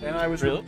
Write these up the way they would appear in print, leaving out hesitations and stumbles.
and I was Really?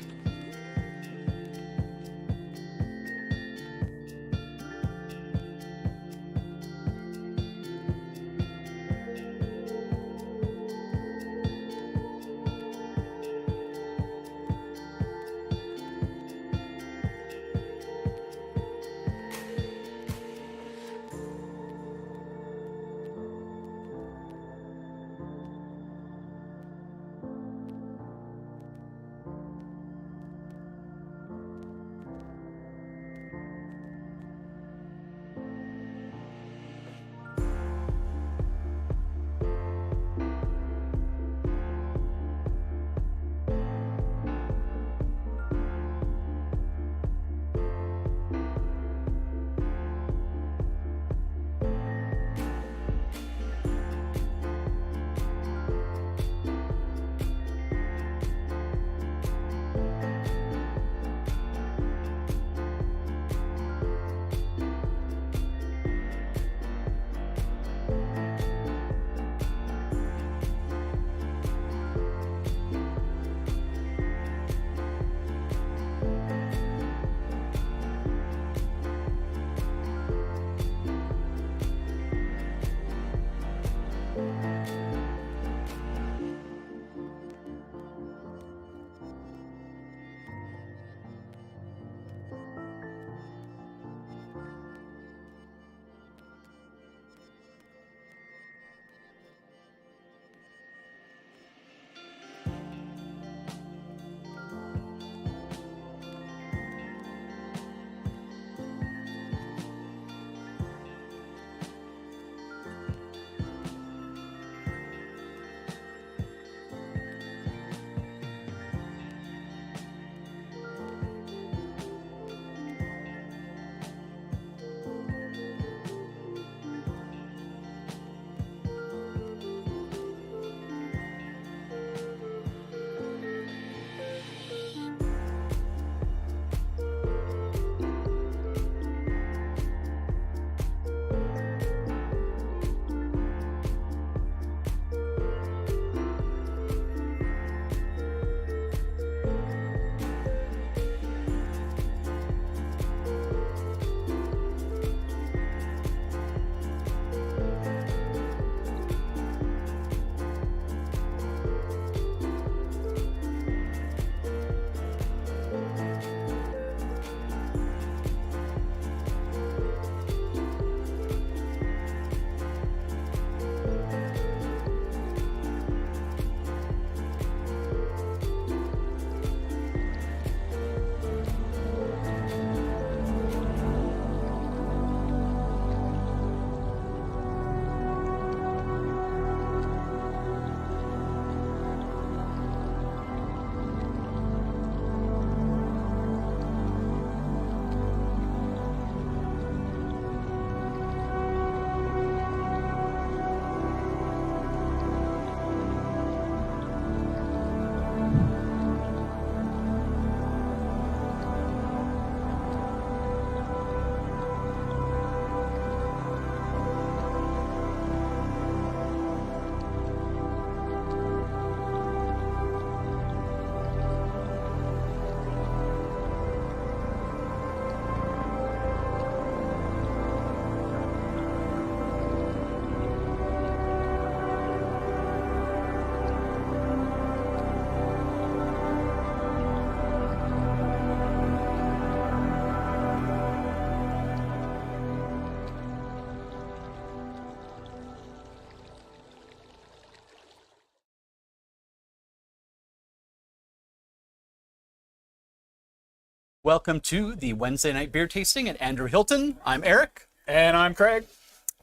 Welcome to the Wednesday night beer tasting at Andrew Hilton. I'm Eric. And I'm Craig.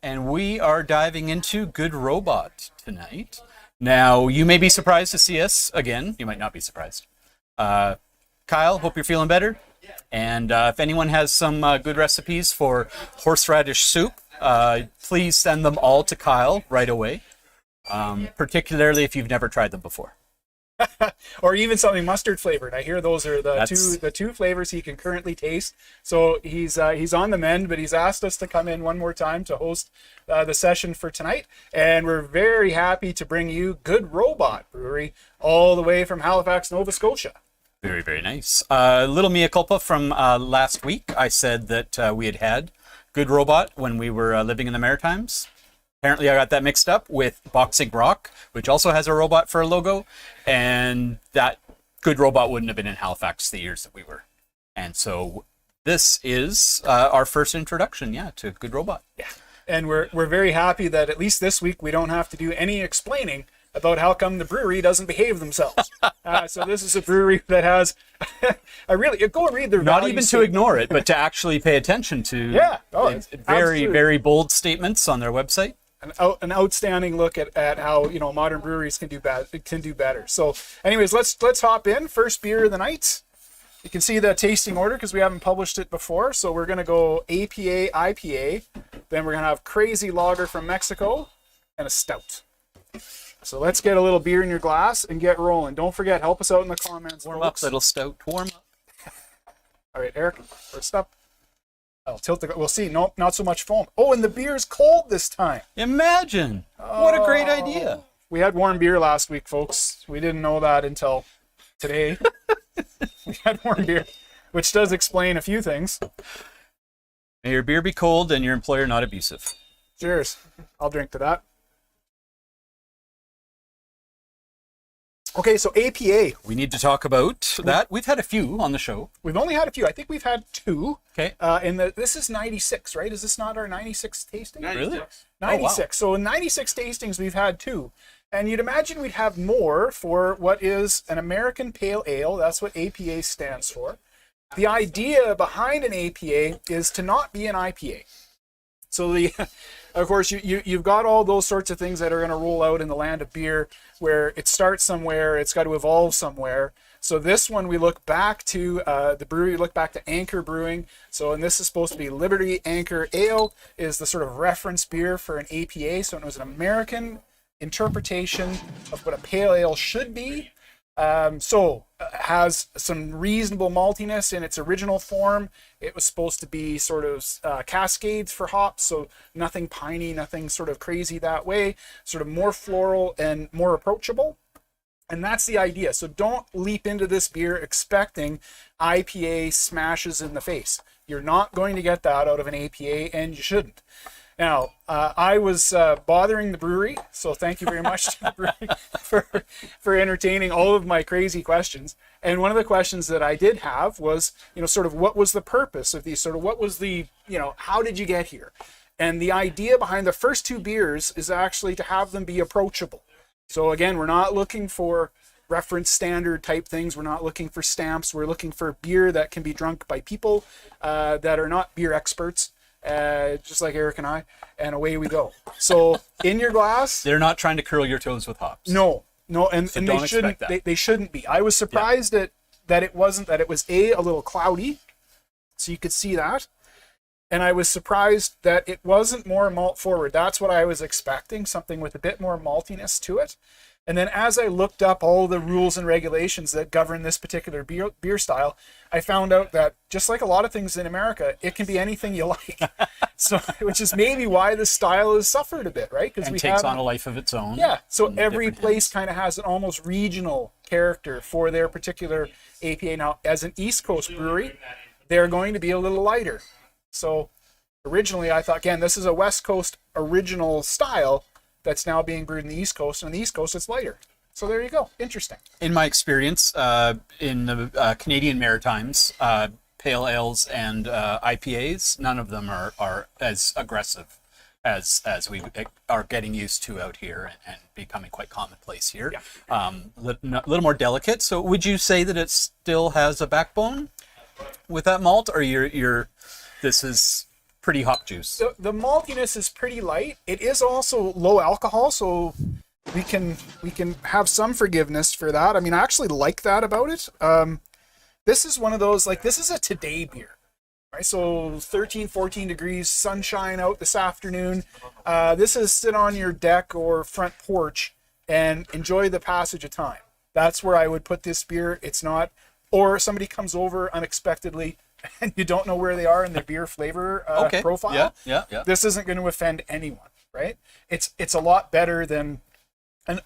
And we are diving into Good Robot tonight. Now, you may be surprised to see us again. You might not be surprised. Kyle, hope you're feeling better. And if anyone has some good recipes for horseradish soup, please send them all to Kyle right away, particularly if you've never tried them before. Or even something mustard flavored. I hear those are the two flavors he can currently taste. So he's on the mend, but he's asked us to come in one more time to host the session for tonight. And we're very happy to bring you Good Robot Brewery all the way from Halifax, Nova Scotia. Very, very nice. Little mea culpa from last week. I said that we had Good Robot when we were living in the Maritimes. Apparently, I got that mixed up with Boxing Rock, which also has a robot for a logo, and that Good Robot wouldn't have been in Halifax the years that we were. And so this is our first introduction, to Good Robot. Yeah, and we're very happy that at least this week we don't have to do any explaining about how come the brewery doesn't behave themselves. So this is a brewery that has go read their not value even statement. to ignore it, but to actually pay attention to very, absolutely. very bold statements on their website. An outstanding look at how modern breweries can do better. So, anyways, let's hop in. First beer of the night. You can see the tasting order because we haven't published it before. So we're gonna go APA IPA, then we're gonna have Crazy Lager from Mexico, and a Stout. So let's get a little beer in your glass and get rolling. Don't forget, help us out in the comments. Warm folks. up, little Stout. Warm up. All right, Eric, first up. I'll tilt the. We'll see. Nope, not so much foam. Oh, and the beer's cold this time. Imagine. What a great idea. We had warm beer last week, folks. We didn't know that until today. We had warm beer, which does explain a few things. May your beer be cold and your employer not abusive. Cheers. I'll drink to that. Okay, so APA. We need to talk about that. We've had a few on the show. We've only had a few. I think we've had two. Okay. This is 96, right? Is this not our 96 tasting? 96. Really? 96. Oh, wow. So in 96 tastings, we've had two. And you'd imagine we'd have more for what is an American Pale Ale. That's what APA stands for. The idea behind an APA is to not be an IPA. So of course, you've got all those sorts of things that are going to roll out in the land of beer, where it starts somewhere, it's got to evolve somewhere. So this one, we look back to the brewery, we look back to Anchor Brewing. So, and this is supposed to be Liberty Anchor Ale, is the sort of reference beer for an APA. So it was an American interpretation of what a pale ale should be. Has some reasonable maltiness in its original form. It was supposed to be sort of cascades for hops, so nothing piney, nothing sort of crazy that way, sort of more floral and more approachable. And that's the idea. So don't leap into this beer expecting IPA smashes in the face. You're not going to get that out of an APA, and you shouldn't. Now, I was bothering the brewery, so thank you very much to the brewery for entertaining all of my crazy questions. And one of the questions that I did have was, sort of what was the purpose of these? Sort of what was the, how did you get here? And the idea behind the first two beers is actually to have them be approachable. So again, we're not looking for reference standard type things. We're not looking for stamps. We're looking for beer that can be drunk by people that are not beer experts. Just like Eric and I, and away we go. So in your glass, They're not trying to curl your toes with hops. no, and So and don't they expect shouldn't. that. They shouldn't be. I was surprised that it wasn't. That it was a little cloudy, so you could see that, and I was surprised that it wasn't more malt forward. That's what I was expecting, something with a bit more maltiness to it. And then as I looked up all the rules and regulations that govern this particular beer style, I found out that just like a lot of things in America, it can be anything you like. So, which is maybe why the style has suffered a bit, right? Because And takes on a life of its own. yeah. So in every different place hands. kind of has an almost regional character for their particular APA. Now, as an East Coast brewery, they're going to be a little lighter. So originally I thought, again, this is a West Coast original style that's now being brewed in the East Coast, and on the East Coast it's lighter. So there you go. Interesting. In my experience in the Canadian Maritimes, pale ales and IPAs, none of them are as aggressive as we are getting used to out here and becoming quite commonplace here. Yeah. Little more delicate. So would you say that it still has a backbone with that malt, or this is pretty hop juice? The maltiness is pretty light. It is also low alcohol, so we can have some forgiveness for that. I mean, I actually like that about it. This is one of those, like, this is a today beer, right? So 13, 14 degrees, sunshine out this afternoon. This is sit on your deck or front porch and enjoy the passage of time. That's where I would put this beer. It's not, or somebody comes over unexpectedly and you don't know where they are in their beer flavor profile. Yeah. This isn't going to offend anyone, right? It's a lot better than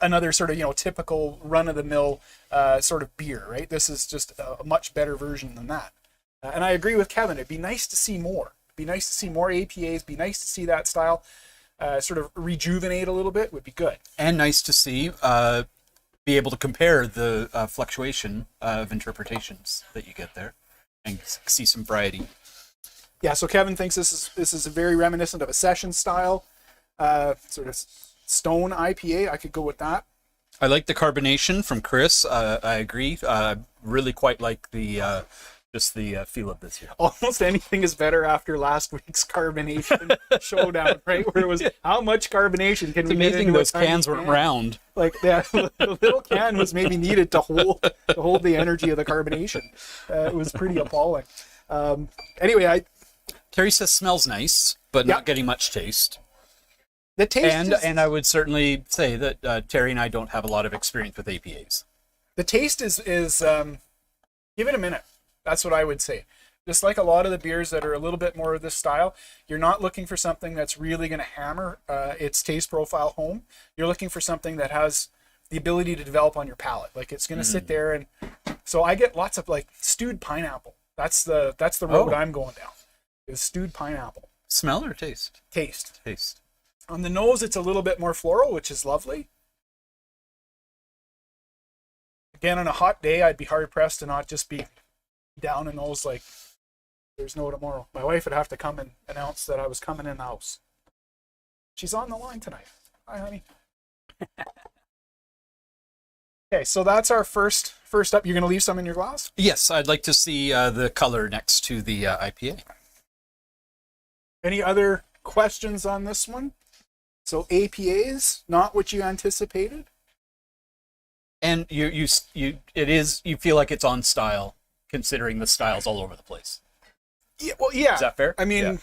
another sort of typical run-of-the-mill sort of beer, right? This is just a much better version than that. And I agree with Kevin. It'd be nice to see more. Be nice to see more APAs. Be nice to see that style sort of rejuvenate a little bit. Would be good. And nice to see be able to compare the fluctuation of interpretations that you get there and see some variety. Yeah. So Kevin thinks this is a very reminiscent of a session style sort of stone IPA. I could go with that. I like the carbonation from Chris. I agree. Really quite like the just the feel of this here. Almost anything is better after last week's carbonation showdown, right? Where it was how much carbonation can It's we get amazing into those cans weren't round. Like that the little can was maybe needed to hold the energy of the carbonation. It was pretty appalling. Anyway, Terry says smells nice, but not getting much taste. The taste and I would certainly say that Terry and I don't have a lot of experience with APAs. The taste is give it a minute. That's what I would say. Just like a lot of the beers that are a little bit more of this style, you're not looking for something that's really going to hammer its taste profile home. You're looking for something that has the ability to develop on your palate. Like it's going to sit there, and so I get lots of like stewed pineapple. That's the road I'm going down. Is stewed pineapple. Smell or taste? Taste. Taste. On the nose, it's a little bit more floral, which is lovely. Again, on a hot day, I'd be hard pressed to not just be down in those like there's no tomorrow. My wife would have to come and announce that I was coming in the house. She's on the line tonight. Hi, honey. Okay, so that's our first up. You're going to leave some in your glass? Yes, I'd like to see the color next to the IPA. Any other questions on this one? So APAs, not what you anticipated? And you feel like it's on style, considering the styles all over the place. Yeah, well, yeah. Is that fair? I mean,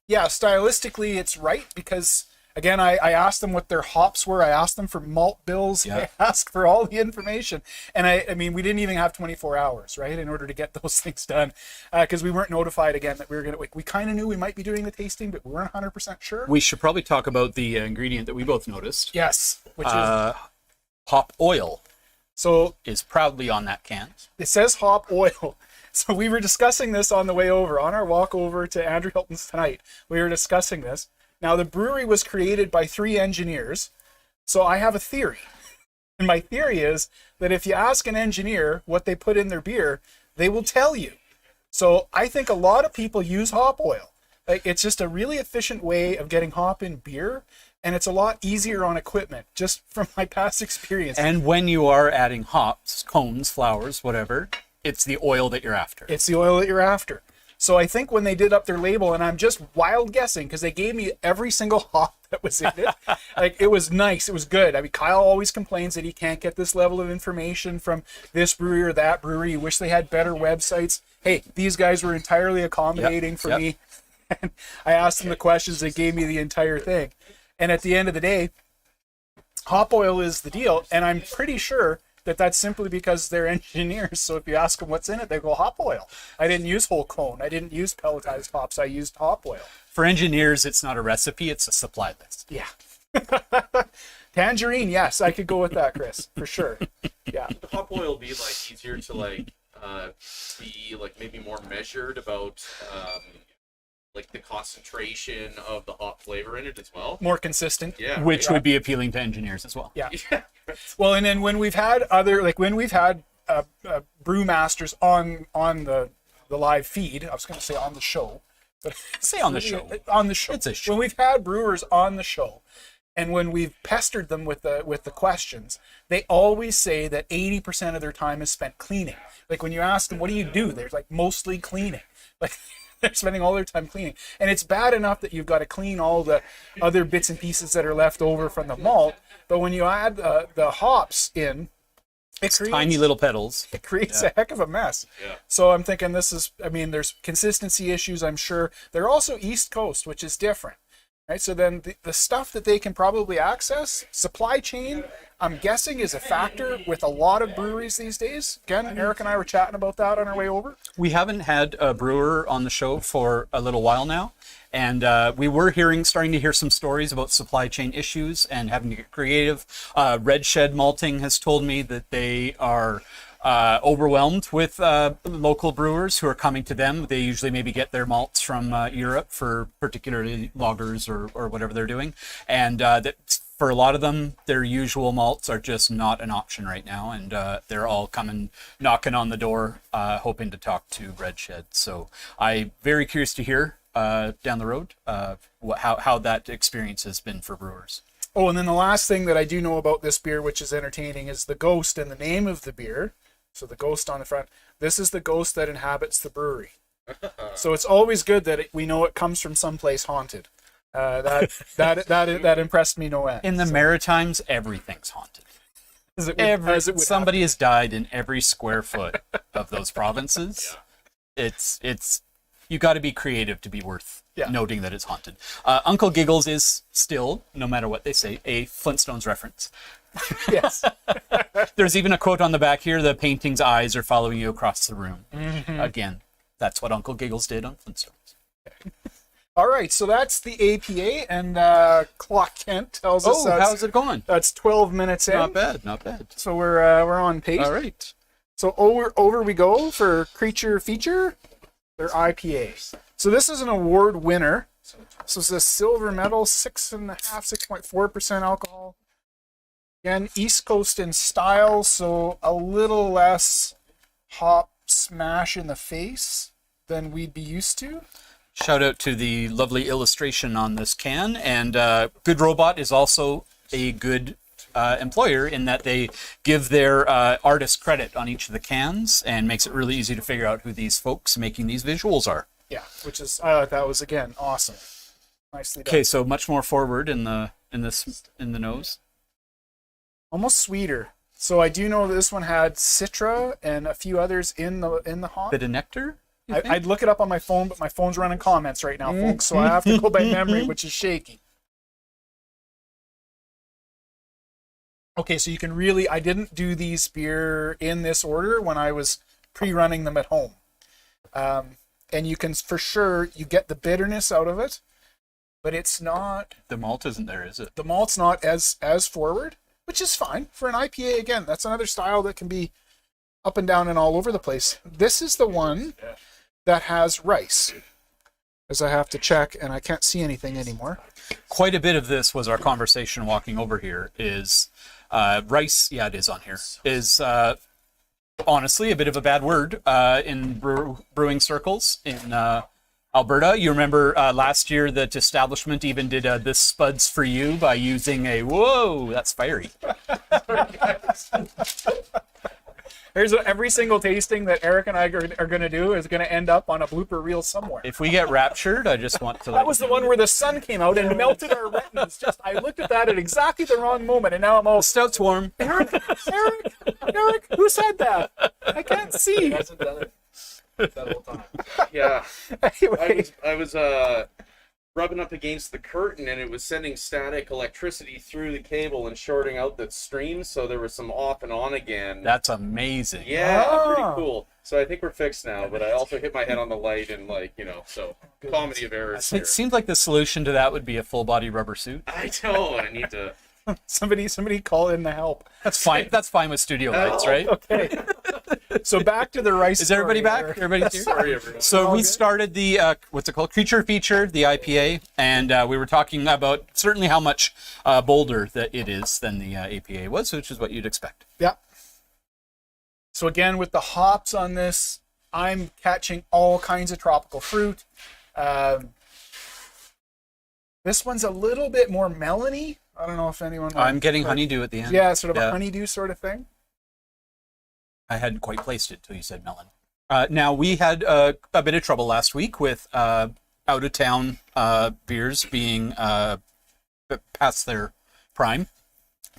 yeah, stylistically it's right because, again, I asked them what their hops were. I asked them for malt bills. Yeah. I asked for all the information. And I mean, we didn't even have 24 hours, right, in order to get those things done because we weren't notified, again, that we were going to, we kind of knew we might be doing the tasting, but we weren't 100% sure. We should probably talk about the ingredient that we both noticed. Yes, which is hop oil. So is proudly on that can. It says hop oil. So we were discussing this on the way over, on our walk over to Andrew Hilton's tonight. We were discussing this. Now, the brewery was created by 3 engineers. So I have a theory. And my theory is that if you ask an engineer what they put in their beer, they will tell you. So I think a lot of people use hop oil. Like, it's just a really efficient way of getting hop in beer. And it's a lot easier on equipment, just from my past experience. And when you are adding hops, cones, flowers, whatever, it's the oil that you're after. It's the oil that you're after. So I think when they did up their label, and I'm just wild guessing, because they gave me every single hop that was in it. Like, it was nice. It was good. I mean, Kyle always complains that he can't get this level of information from this brewery or that brewery. He wish they had better websites. Hey, these guys were entirely accommodating for me. And I asked them the questions. They gave me the entire thing. And at the end of the day, hop oil is the deal. And I'm pretty sure that that's simply because they're engineers. So if you ask them what's in it, they go hop oil. I didn't use whole cone. I didn't use pelletized hops. I used hop oil. For engineers, it's not a recipe. It's a supply list. Yeah. Tangerine, yes. I could go with that, Chris, for sure. Yeah. The hop oil be like easier to be like maybe more measured about like the concentration of the hop flavor in it as well. More consistent. Yeah. Which would be appealing to engineers as well. Yeah. Well, and then when we've had brewmasters on the live feed, I was going to say on the show, but Say on the show. On the show. It's a show. When we've had brewers on the show, and when we've pestered them with the questions, they always say that 80% of their time is spent cleaning. Like when you ask them, what do you do? They're like, mostly cleaning. Like they're spending all their time cleaning. And it's bad enough that you've got to clean all the other bits and pieces that are left over from the malt. But when you add the hops in, it creates Tiny little petals. It creates a heck of a mess. Yeah. So I'm thinking there's consistency issues, I'm sure. They're also East Coast, which is different. Right, so then the stuff that they can probably access, supply chain, I'm guessing is a factor with a lot of breweries these days. Again, Eric and I were chatting about that on our way over. We haven't had a brewer on the show for a little while now, and we were starting to hear some stories about supply chain issues and having to get creative. Red Shed Malting has told me that they are overwhelmed with local brewers who are coming to them. They usually maybe get their malts from Europe for particularly lagers or whatever they're doing, and that for a lot of them, their usual malts are just not an option right now, and they're all coming knocking on the door, hoping to talk to Red Shed. So I'm very curious to hear down the road how that experience has been for brewers. Oh, and then the last thing that I do know about this beer, which is entertaining, is the ghost in the name of the beer. So the ghost on the front. This is the ghost that inhabits the brewery. So it's always good that we know it comes from someplace haunted. That impressed me no end. In the Maritimes, everything's haunted. Somebody has died in every square foot of those provinces. Yeah. It's you got to be creative to be worth noting that it's haunted. Uncle Giggles is still, no matter what they say, a Flintstones reference. Yes. There's even a quote on the back here: "The painting's eyes are following you across the room." Mm-hmm. Again, that's what Uncle Giggles did on Flintstones. All right, so that's the APA, and Clock Kent tells us. How's it going? That's 12 minutes in. Not bad. So we're on pace. All right. So over we go for Creature Feature, their IPA. So this is an award winner. So it's a silver medal, 6.4% alcohol. Again, East Coast in style, so a little less hop smash in the face than we'd be used to. Shout out to the lovely illustration on this can, and Good Robot is also a good employer in that they give their artist credit on each of the cans and makes it really easy to figure out who these folks making these visuals are. Yeah, which is I thought that was again awesome. Nicely done. Okay, so much more forward in the nose. Almost sweeter. So I do know that this one had Citra and a few others in the hop. Bit of nectar? I'd look it up on my phone, but my phone's running comments right now, folks, so I have to go by memory, which is shaky. Okay, so you can really, I didn't do these beer in this order when I was pre-running them at home. And you can, for sure, you get the bitterness out of it, but it's not... The malt isn't there, is it? The malt's not as forward, which is fine. For an IPA, again, that's another style that can be up and down and all over the place. This is the one that has rice, as I have to check, and I can't see anything anymore. Quite a bit of this was our conversation walking over here, is rice, yeah, it is on here, is honestly a bit of a bad word in brewing circles in Alberta. You remember last year that establishment even did this Spuds for You by using a, whoa, that's fiery. Here's every single tasting that Eric and I are going to do is going to end up on a blooper reel somewhere. If we get raptured, I just want to... That was the one where the sun came out and melted our retinas. I looked at that at exactly the wrong moment, and now I'm all... The Stout's warm. Eric, who said that? I can't see. He hasn't done it that whole time. Yeah. Anyway. I was rubbing up against the curtain, and it was sending static electricity through the cable and shorting out the stream, so there was some off and on again. That's amazing. Yeah, pretty cool. So I think we're fixed now, but I also hit my head on the light and, so comedy of errors. It seemed like the solution to that would be a full body rubber suit. I know, I need to... Somebody call in the help. That's fine. That's fine with studio lights, right? Okay. So back to the rice. Is everybody back? Everybody's here? Sorry, everyone. So we started the, what's it called? Creature Feature, the IPA, and we were talking about certainly how much bolder that it is than the APA was, which is what you'd expect. Yeah. So again, with the hops on this, I'm catching all kinds of tropical fruit. This one's a little bit more melony. I don't know if anyone... I'm getting honeydew at the end. Yeah, sort of a honeydew sort of thing. I hadn't quite placed it till you said melon. Now, we had a bit of trouble last week with out-of-town beers being past their prime,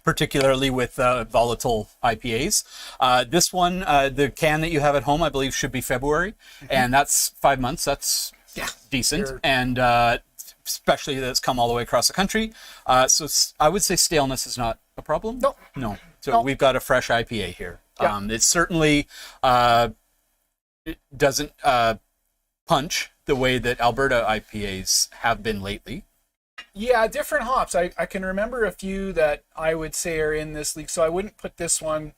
particularly with volatile IPAs. This one, the can that you have at home, I believe, should be February, and that's 5 months. That's decent. And especially that's come all the way across the country. So I would say staleness is not a problem. No. So we've got a fresh IPA here. Yeah. It certainly it doesn't punch the way that Alberta IPAs have been lately. Yeah, different hops. I can remember a few that I would say are in this league, so I wouldn't put this one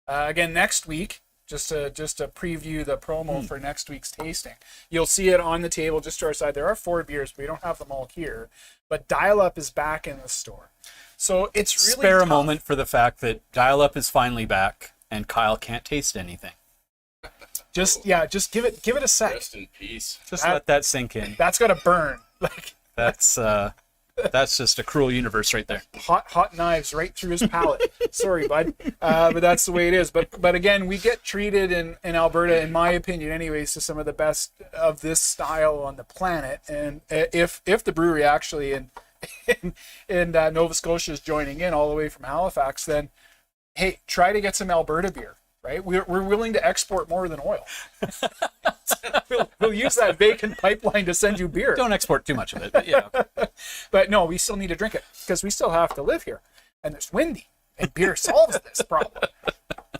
again next week. Just to preview the promo for next week's tasting. You'll see it on the table just to our side. There are 4 beers, but we don't have them all here. But Dial Up is back in the store. So it's really Spare tough. a moment for the fact that Dial Up is finally back and Kyle can't taste anything. Just give it a sec. Rest in peace. Just let that sink in. That's got to burn. Like That's just a cruel universe right there. hot knives right through his palate. Sorry, bud, but that's the way it is. But again, we get treated in Alberta, in my opinion, anyways, to some of the best of this style on the planet. And if the brewery actually in Nova Scotia is joining in all the way from Halifax, then hey, try to get some Alberta beer. Right, we're willing to export more than oil. we'll use that vacant pipeline to send you beer. Don't export too much of it, but yeah. But no, we still need to drink it because we still have to live here, and it's windy, and beer solves this problem.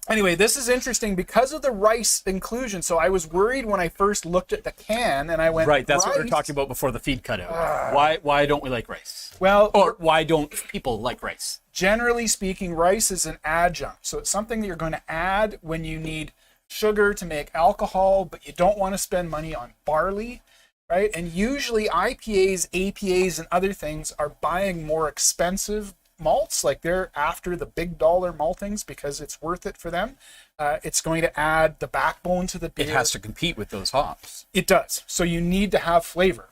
Anyway, this is interesting because of the rice inclusion. So I was worried when I first looked at the can, and I went, Right, that's what we were rice? talking about before the feed cut out. Why don't we like rice? Well, Or why don't people like rice? generally speaking, rice is an adjunct. So it's something that you're going to add when you need sugar to make alcohol, but you don't want to spend money on barley, right? And usually IPAs, APAs, and other things are buying more expensive malts. Like they're after the big dollar maltings because it's worth it for them. It's going to add the backbone to the beer. It has to compete with those hops. It does. So you need to have flavor.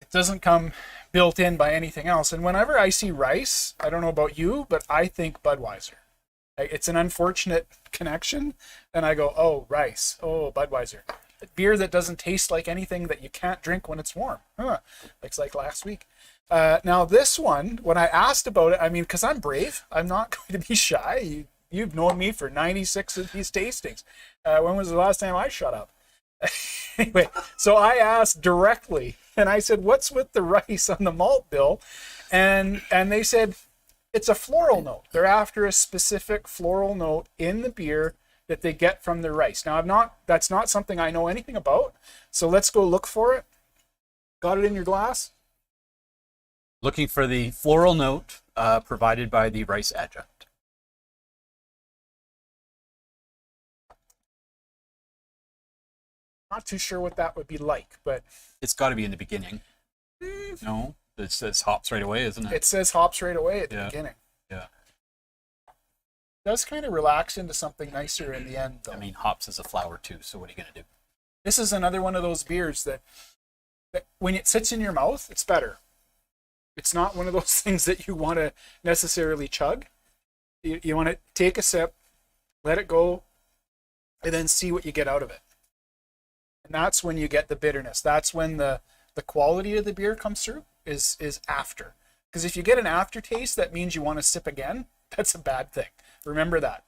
It doesn't come built in by anything else. And whenever I see rice, I don't know about you, but I think Budweiser. It's an unfortunate connection. And I go, oh, rice. Oh, Budweiser. A beer that doesn't taste like anything that you can't drink when it's warm. Looks like last week. Now this one, when I asked about it, I mean, because I'm brave, I'm not going to be shy. You've known me for 96 of these tastings. When was the last time I shut up? Anyway, so I asked directly, and I said, what's with the rice on the malt bill? And they said, it's a floral note. They're after a specific floral note in the beer that they get from the rice. Now, that's not something I know anything about, so let's go look for it. Got it in your glass? Looking for the floral note provided by the rice adjunct. Not too sure what that would be like, but It's got to be in the beginning. No, it says hops right away, isn't it? it says hops right away at the beginning. Yeah. It does kind of relax into something nicer in the end, though. I mean, hops is a flower too, so what are you going to do? This is another one of those beers that when it sits in your mouth, it's better. It's not one of those things that you want to necessarily chug. You want to take a sip, let it go, and then see what you get out of it. And that's when you get the bitterness. That's when the quality of the beer comes through is after. Because if you get an aftertaste, that means you want to sip again. That's a bad thing. Remember that.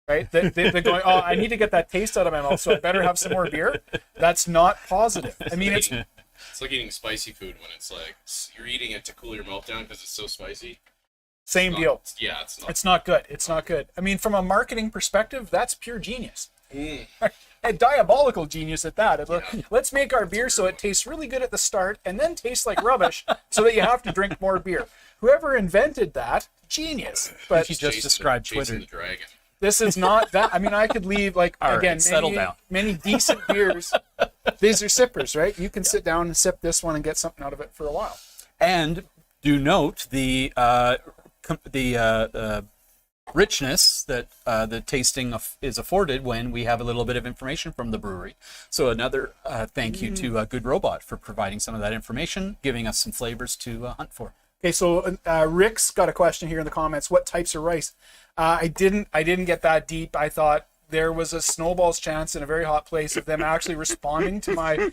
Right? They're going, oh, I need to get that taste out of my mouth, so I better have some more beer. That's not positive. I mean, it's like eating spicy food when it's like you're eating it to cool your mouth down because it's so spicy. Same deal. Yeah, it's not. It's not good. It's not good. I mean, from a marketing perspective, that's pure genius. A diabolical genius at that. Let's make our beer so it tastes really good at the start and then tastes like rubbish so that you have to drink more beer. Whoever invented that, genius. But You just described Twitter. The dragon. this is not that. I mean, I could leave like All right, again settle down. many decent beers. These are sippers, right? You can sit down and sip this one and get something out of it for a while. And do note the richness that the tasting is afforded when we have a little bit of information from the brewery. So another thank you to Good Robot for providing some of that information, giving us some flavors to hunt for. Okay, so Rick's got a question here in the comments. What types of rice? I didn't get that deep. I thought there was a snowball's chance in a very hot place of them actually responding to my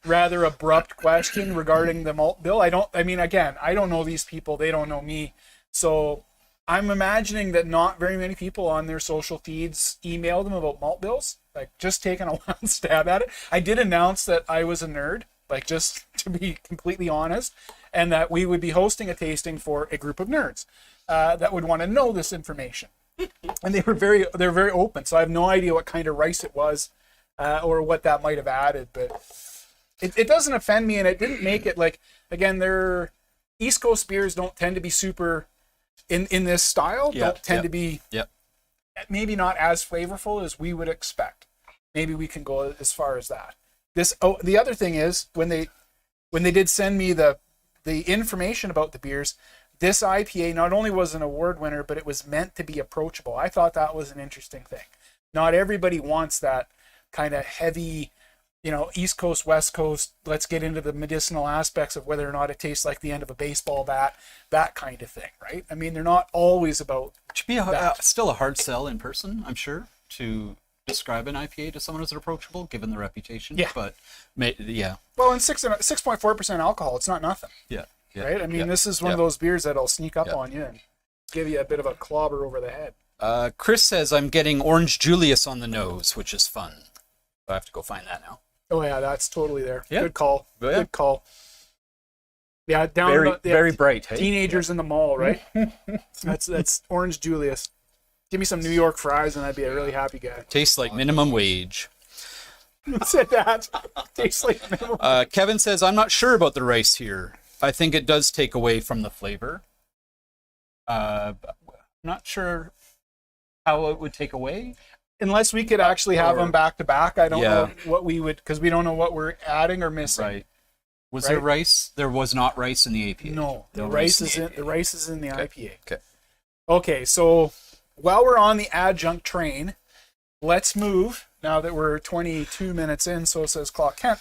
rather abrupt question regarding the malt bill. I don't know these people. They don't know me. So I'm imagining that not very many people on their social feeds email them about malt bills. Like, just taking a wild stab at it. I did announce that I was a nerd like just to be completely honest, and that we would be hosting a tasting for a group of nerds that would want to know this information. And they were very open, so I have no idea what kind of rice it was or what that might have added, but it doesn't offend me, and it didn't make it like, again, their East Coast beers don't tend to be super in this style, don't tend to be maybe not as flavorful as we would expect. Maybe we can go as far as that. The other thing is when they did send me the information about the beers, this IPA not only was an award winner, but it was meant to be approachable. I thought that was an interesting thing. Not everybody wants that kind of heavy, East Coast, West Coast, let's get into the medicinal aspects of whether or not it tastes like the end of a baseball bat, that kind of thing, right? I mean, they're not always about It should be still a hard sell in person, I'm sure, to describe an IPA to someone as approachable, given the reputation. Yeah. But, Well, and 6.4% alcohol, it's not nothing. Yeah. Right? I mean, this is one of those beers that'll sneak up on you and give you a bit of a clobber over the head. Chris says, I'm getting Orange Julius on the nose, which is fun. I have to go find that now. Oh, yeah, that's totally there. Yeah. Good call. Yeah. Good call. Yeah, down very bright. Hey? Teenagers in the mall, right? That's Orange Julius. Give me some New York fries and I'd be a really happy guy. Tastes like minimum wage. Who said that? Tastes like minimum. Kevin says, I'm not sure about the rice here. I think it does take away from the flavor. Not sure how it would take away. Unless we could actually have them back to back. I don't know what we would, because we don't know what we're adding or missing. Right. Was there rice? There was not rice in the APA. No, the rice is in the IPA. Okay. Okay, so while we're on the adjunct train, let's move, now that we're 22 minutes in, so says Clock Kent.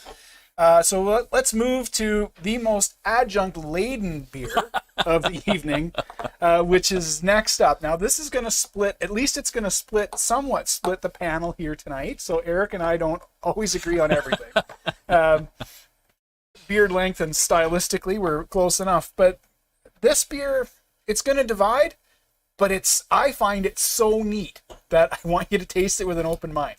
So let's move to the most adjunct-laden beer of the evening, which is next up. Now, this is going to split, at least it's going to somewhat split the panel here tonight, so Eric and I don't always agree on everything. Beard length and stylistically, we're close enough, but this beer, it's going to divide, but I find it so neat that I want you to taste it with an open mind.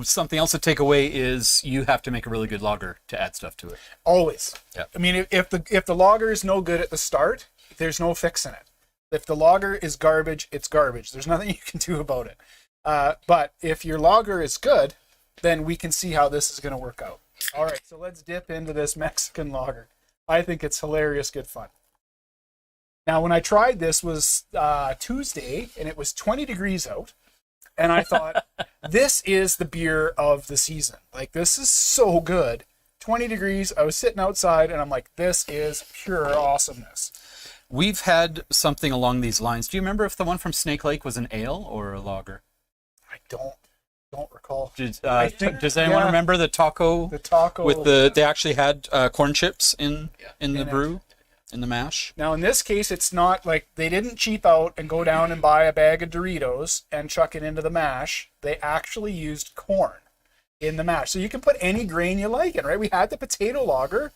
Something else to take away is you have to make a really good lager to add stuff to it. Always. Yeah. I mean, if the lager is no good at the start, there's no fixing it. If the lager is garbage, it's garbage. There's nothing you can do about it. But if your lager is good, then we can see how this is going to work out. All right, so let's dip into this Mexican lager. I think it's hilarious, good fun. Now, when I tried this was Tuesday, and it was 20 degrees out. And I thought, this is the beer of the season. Like, this is so good. 20 degrees. I was sitting outside, and I'm like, this is pure awesomeness. We've had something along these lines. Do you remember if the one from Snake Lake was an ale or a lager? I don't recall. Does anyone remember the taco? The taco. They actually had corn chips in the brew. In the mash. Now, in this case, it's not like they didn't cheap out and go down and buy a bag of Doritos and chuck it into the mash. They actually used corn in the mash. So you can put any grain you like in, right? We had the potato lager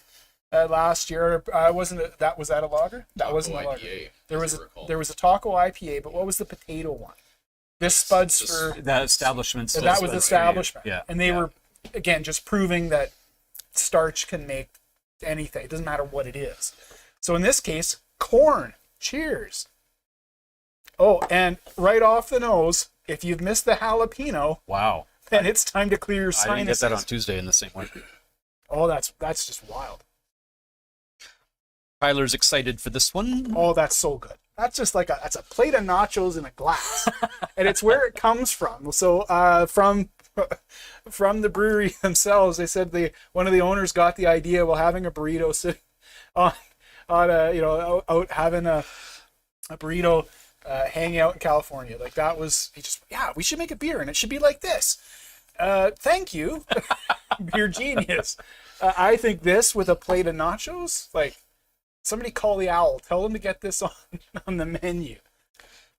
last year. Was that a lager? That wasn't a lager. There was a taco IPA, but what was the potato one? This Spuds for that establishment. That was Establishment. Yeah. And they were, again, just proving that starch can make anything. It doesn't matter what it is. So in this case, corn. Cheers. Oh, and right off the nose, if you've missed the jalapeno, wow, then it's time to clear your sinuses. I didn't get that on Tuesday in the same way. Oh, that's just wild. Tyler's excited for this one. Oh, that's so good. That's just like that's a plate of nachos in a glass, and it's where it comes from. So from the brewery themselves, they said one of the owners got the idea while having a burrito sitting out having a burrito, hanging out in California. Like that was, we should make a beer and it should be like this. Thank you, beer genius. I think this with a plate of nachos, like somebody call the owl, tell them to get this on the menu.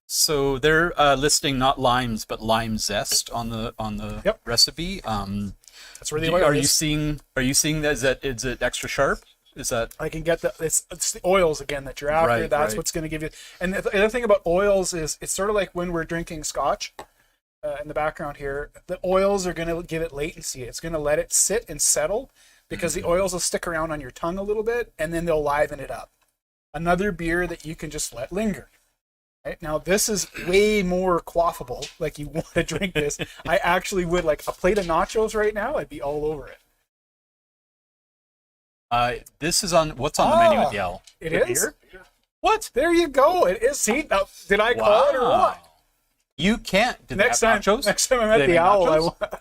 So they're listing not limes but lime zest on the recipe. That's where the oil Are you seeing that? Is it extra sharp? Is that I can get it's the oils again that you're after. Right, That's what's going to give you. And the other thing about oils is it's sort of like when we're drinking scotch. In the background here, the oils are going to give it latency. It's going to let it sit and settle. because the oils will stick around on your tongue a little bit, and then they'll liven it up. Another beer that you can just let linger. Right? Now, this is way more quaffable. Like, you want to drink this. I actually would, like, a plate of nachos right now, I'd be all over it. This is on, what's on the menu at the Owl? It The is? beer? What? There you go. It is. See, now, did I call it or what? You can't. Did Next they have time, nachos? next time I'm at They the make Owl, nachos?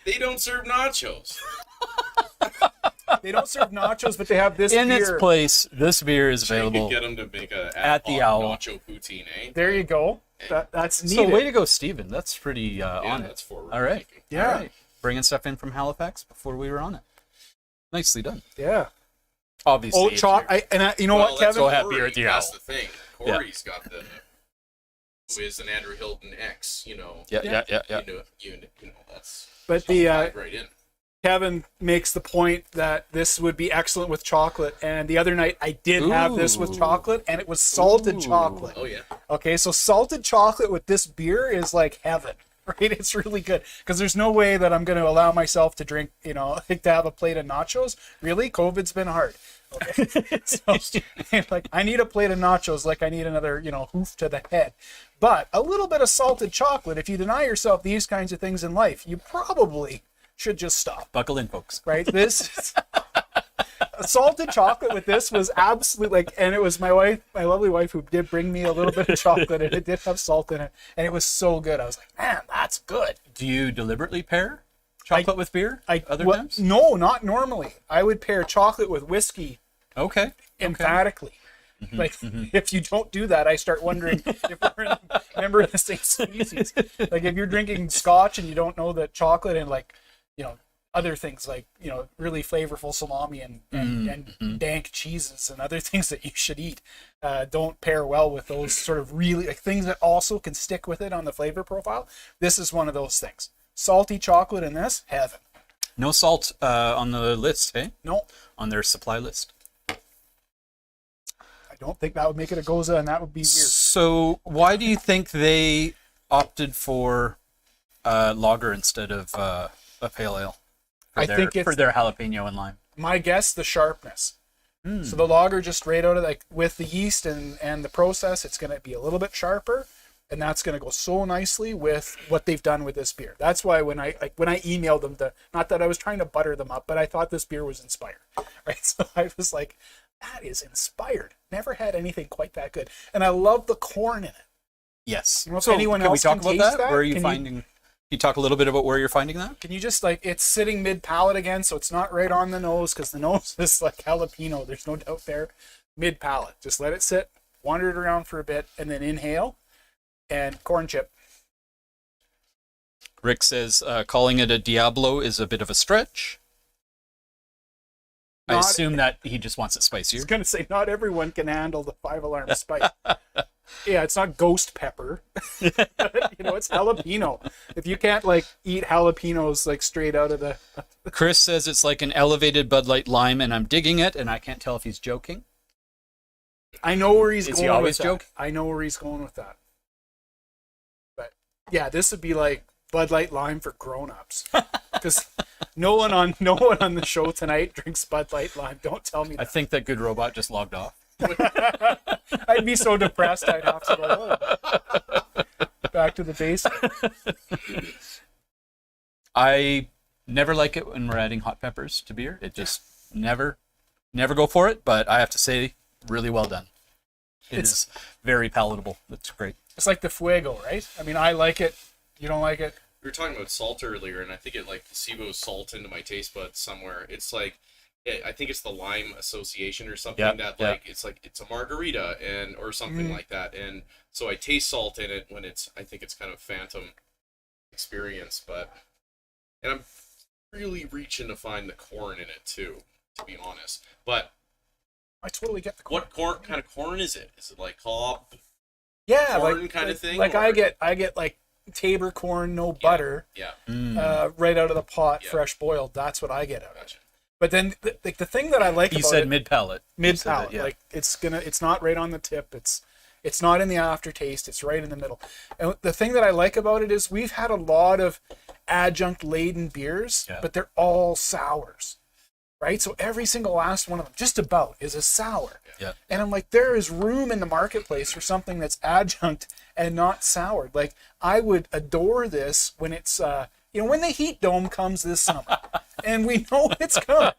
They don't serve nachos. they don't serve nachos, but they have this In beer. its place, this beer is You available. could get them to make a At the Owl. nacho poutine, eh? There you go. That's neat. So way to go, Steven. That's pretty on it. That's forward. All right. thinking. Yeah. All right. Bringing stuff in from Halifax before we were on it. Nicely done. Yeah. Obviously. Oh, if chalk. you're- You know Well, what, that's Kevin? Go have Corey. beer at the That's Owl. the thing. Corey's got the who is an Andrew Hilton X, you know. Yeah. You know that's But the tied right in. Kevin makes the point that this would be excellent with chocolate. And the other night I did have this with Ooh. chocolate, and it was salted Ooh. chocolate. Oh yeah. Okay, so salted chocolate with this beer is like heaven, right? It's really good because there's no way that I'm going to allow myself to drink, like to have a plate of nachos. Really, COVID's been hard. Okay, so like I need a plate of nachos, like I need another, hoof to the head. But a little bit of salted chocolate. If you deny yourself these kinds of things in life, you probably should just stop. Buckle in, folks. Right? This salted chocolate with this was absolutely and it was my lovely wife who did bring me a little bit of chocolate, and it did have salt in it, and it was so good. I was like, man, that's good. Do you deliberately pair chocolate with beer? Other Well, times? no, not normally. I would pair chocolate with whiskey Okay. emphatically. Like, if you don't do that, I start wondering if we're in a member of the same species. Like, if you're drinking scotch and you don't know that chocolate and, like, other things like, really flavorful salami and dank cheeses and other things that you should eat don't pair well with those sort of really, like, things that also can stick with it on the flavor profile. This is one of those things. Salty chocolate in this, heaven. No salt on the list, eh? No, On their supply list. I don't think that would make it a Goza, and that would be weird. So why do you think they opted for lager instead of a pale ale? I think it's for their jalapeno and lime. my guess, the sharpness. So the lager just right out of with the yeast and the process, it's going to be a little bit sharper, and that's going to go so nicely with what they've done with this beer. That's why when I emailed them, not that I was trying to butter them up, but I thought this beer was inspired, right? So I was like, that is inspired. Never had anything quite that good, and I love the corn in it. Yes. You know, if So anyone can we else talk can about taste that? that, Where are you can you- finding? Can you talk a little bit about where you're finding that? Can you just it's sitting mid palate again, so it's not right on the nose because the nose is like jalapeno. There's no doubt there. Mid palate, just let it sit, wander it around for a bit, and then inhale. And corn chip. Rick says calling it a Diablo is a bit of a stretch. I Not- assume that he just wants it I spicier. was gonna say not everyone can handle the 5-alarm spice. Yeah, it's not ghost pepper. It's jalapeno. If you can't eat jalapenos straight out of the. Chris says it's like an elevated Bud Light lime, and I'm digging it, and I can't tell if he's joking. I know where he's Is going he always with that. joking? I know where he's going with that. But yeah, this would be like Bud Light lime for grown-ups. Because no one on the show tonight drinks Bud Light lime. Don't tell me I that. think that Good Robot just logged off. I'd be so depressed I'd have to go back to the basement. I never like it when we're adding hot peppers to beer. It just never go for it. But I have to say, really well done. It's very palatable. It's great. It's like the Fuego, right? I mean, I like it. You don't like it? We were talking about salt earlier, and I think it placebos salt into my taste buds somewhere. It's I think it's the lime association or something it's a margarita or something like that, and so I taste salt in it when I think it's kind of phantom experience, and I'm really reaching to find the corn in it too, to be honest. But I totally get the corn. what kind of corn is it? Is it like cob? Yeah, corn kind of thing, Like or- I get like Tabor corn, no butter, Yeah. right out of the pot, Yeah. fresh boiled. That's what I get out of it. Gotcha. But then the thing that I like You about said it, mid palate. mid palate, Yeah. it's not right on the tip. It's not in the aftertaste. It's right in the middle. And the thing that I like about it is we've had a lot of adjunct laden beers, but they're all sours. right? So every single last one of them, just about, is a sour. Yeah. And I'm like, there is room in the marketplace for something that's adjunct and not soured. Like, I would adore this when it's, when the heat dome comes this summer, and we know it's coming.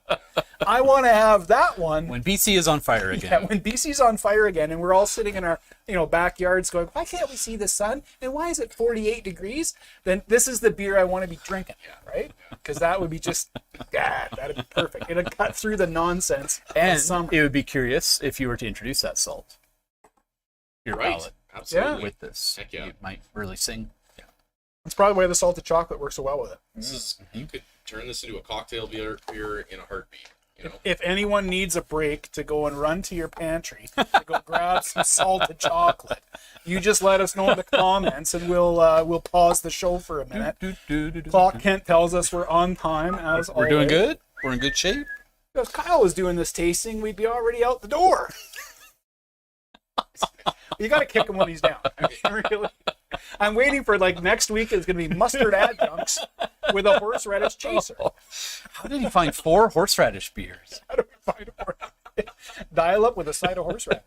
I want to have that one. When BC is on fire again. Yeah, when BC's on fire again, and we're all sitting in our, backyards going, why can't we see the sun? And why is it 48 degrees? Then this is the beer I want to be drinking, right? Because that would be just, that'd be perfect. It'd cut through the nonsense of And summer. it would be curious if you were to introduce that salt. Your Right. palate Absolutely. with this. Heck yeah. You might really sing. Yeah. That's probably why the salted chocolate works so well with it. You could turn this into a cocktail beer in a heartbeat. If anyone needs a break to go and run to your pantry to go grab some salted chocolate, you just let us know in the comments, and we'll pause the show for a minute. Clock Kent tells us we're on time as We're always. doing good. We're in good shape. If Kyle was doing this tasting, we'd be already out the door. You got to kick him when he's down. I mean, really. I'm waiting for next week is going to be mustard adjuncts with a horseradish chaser. How did he find 4 horseradish beers? How do we find a dial up with a side of horseradish?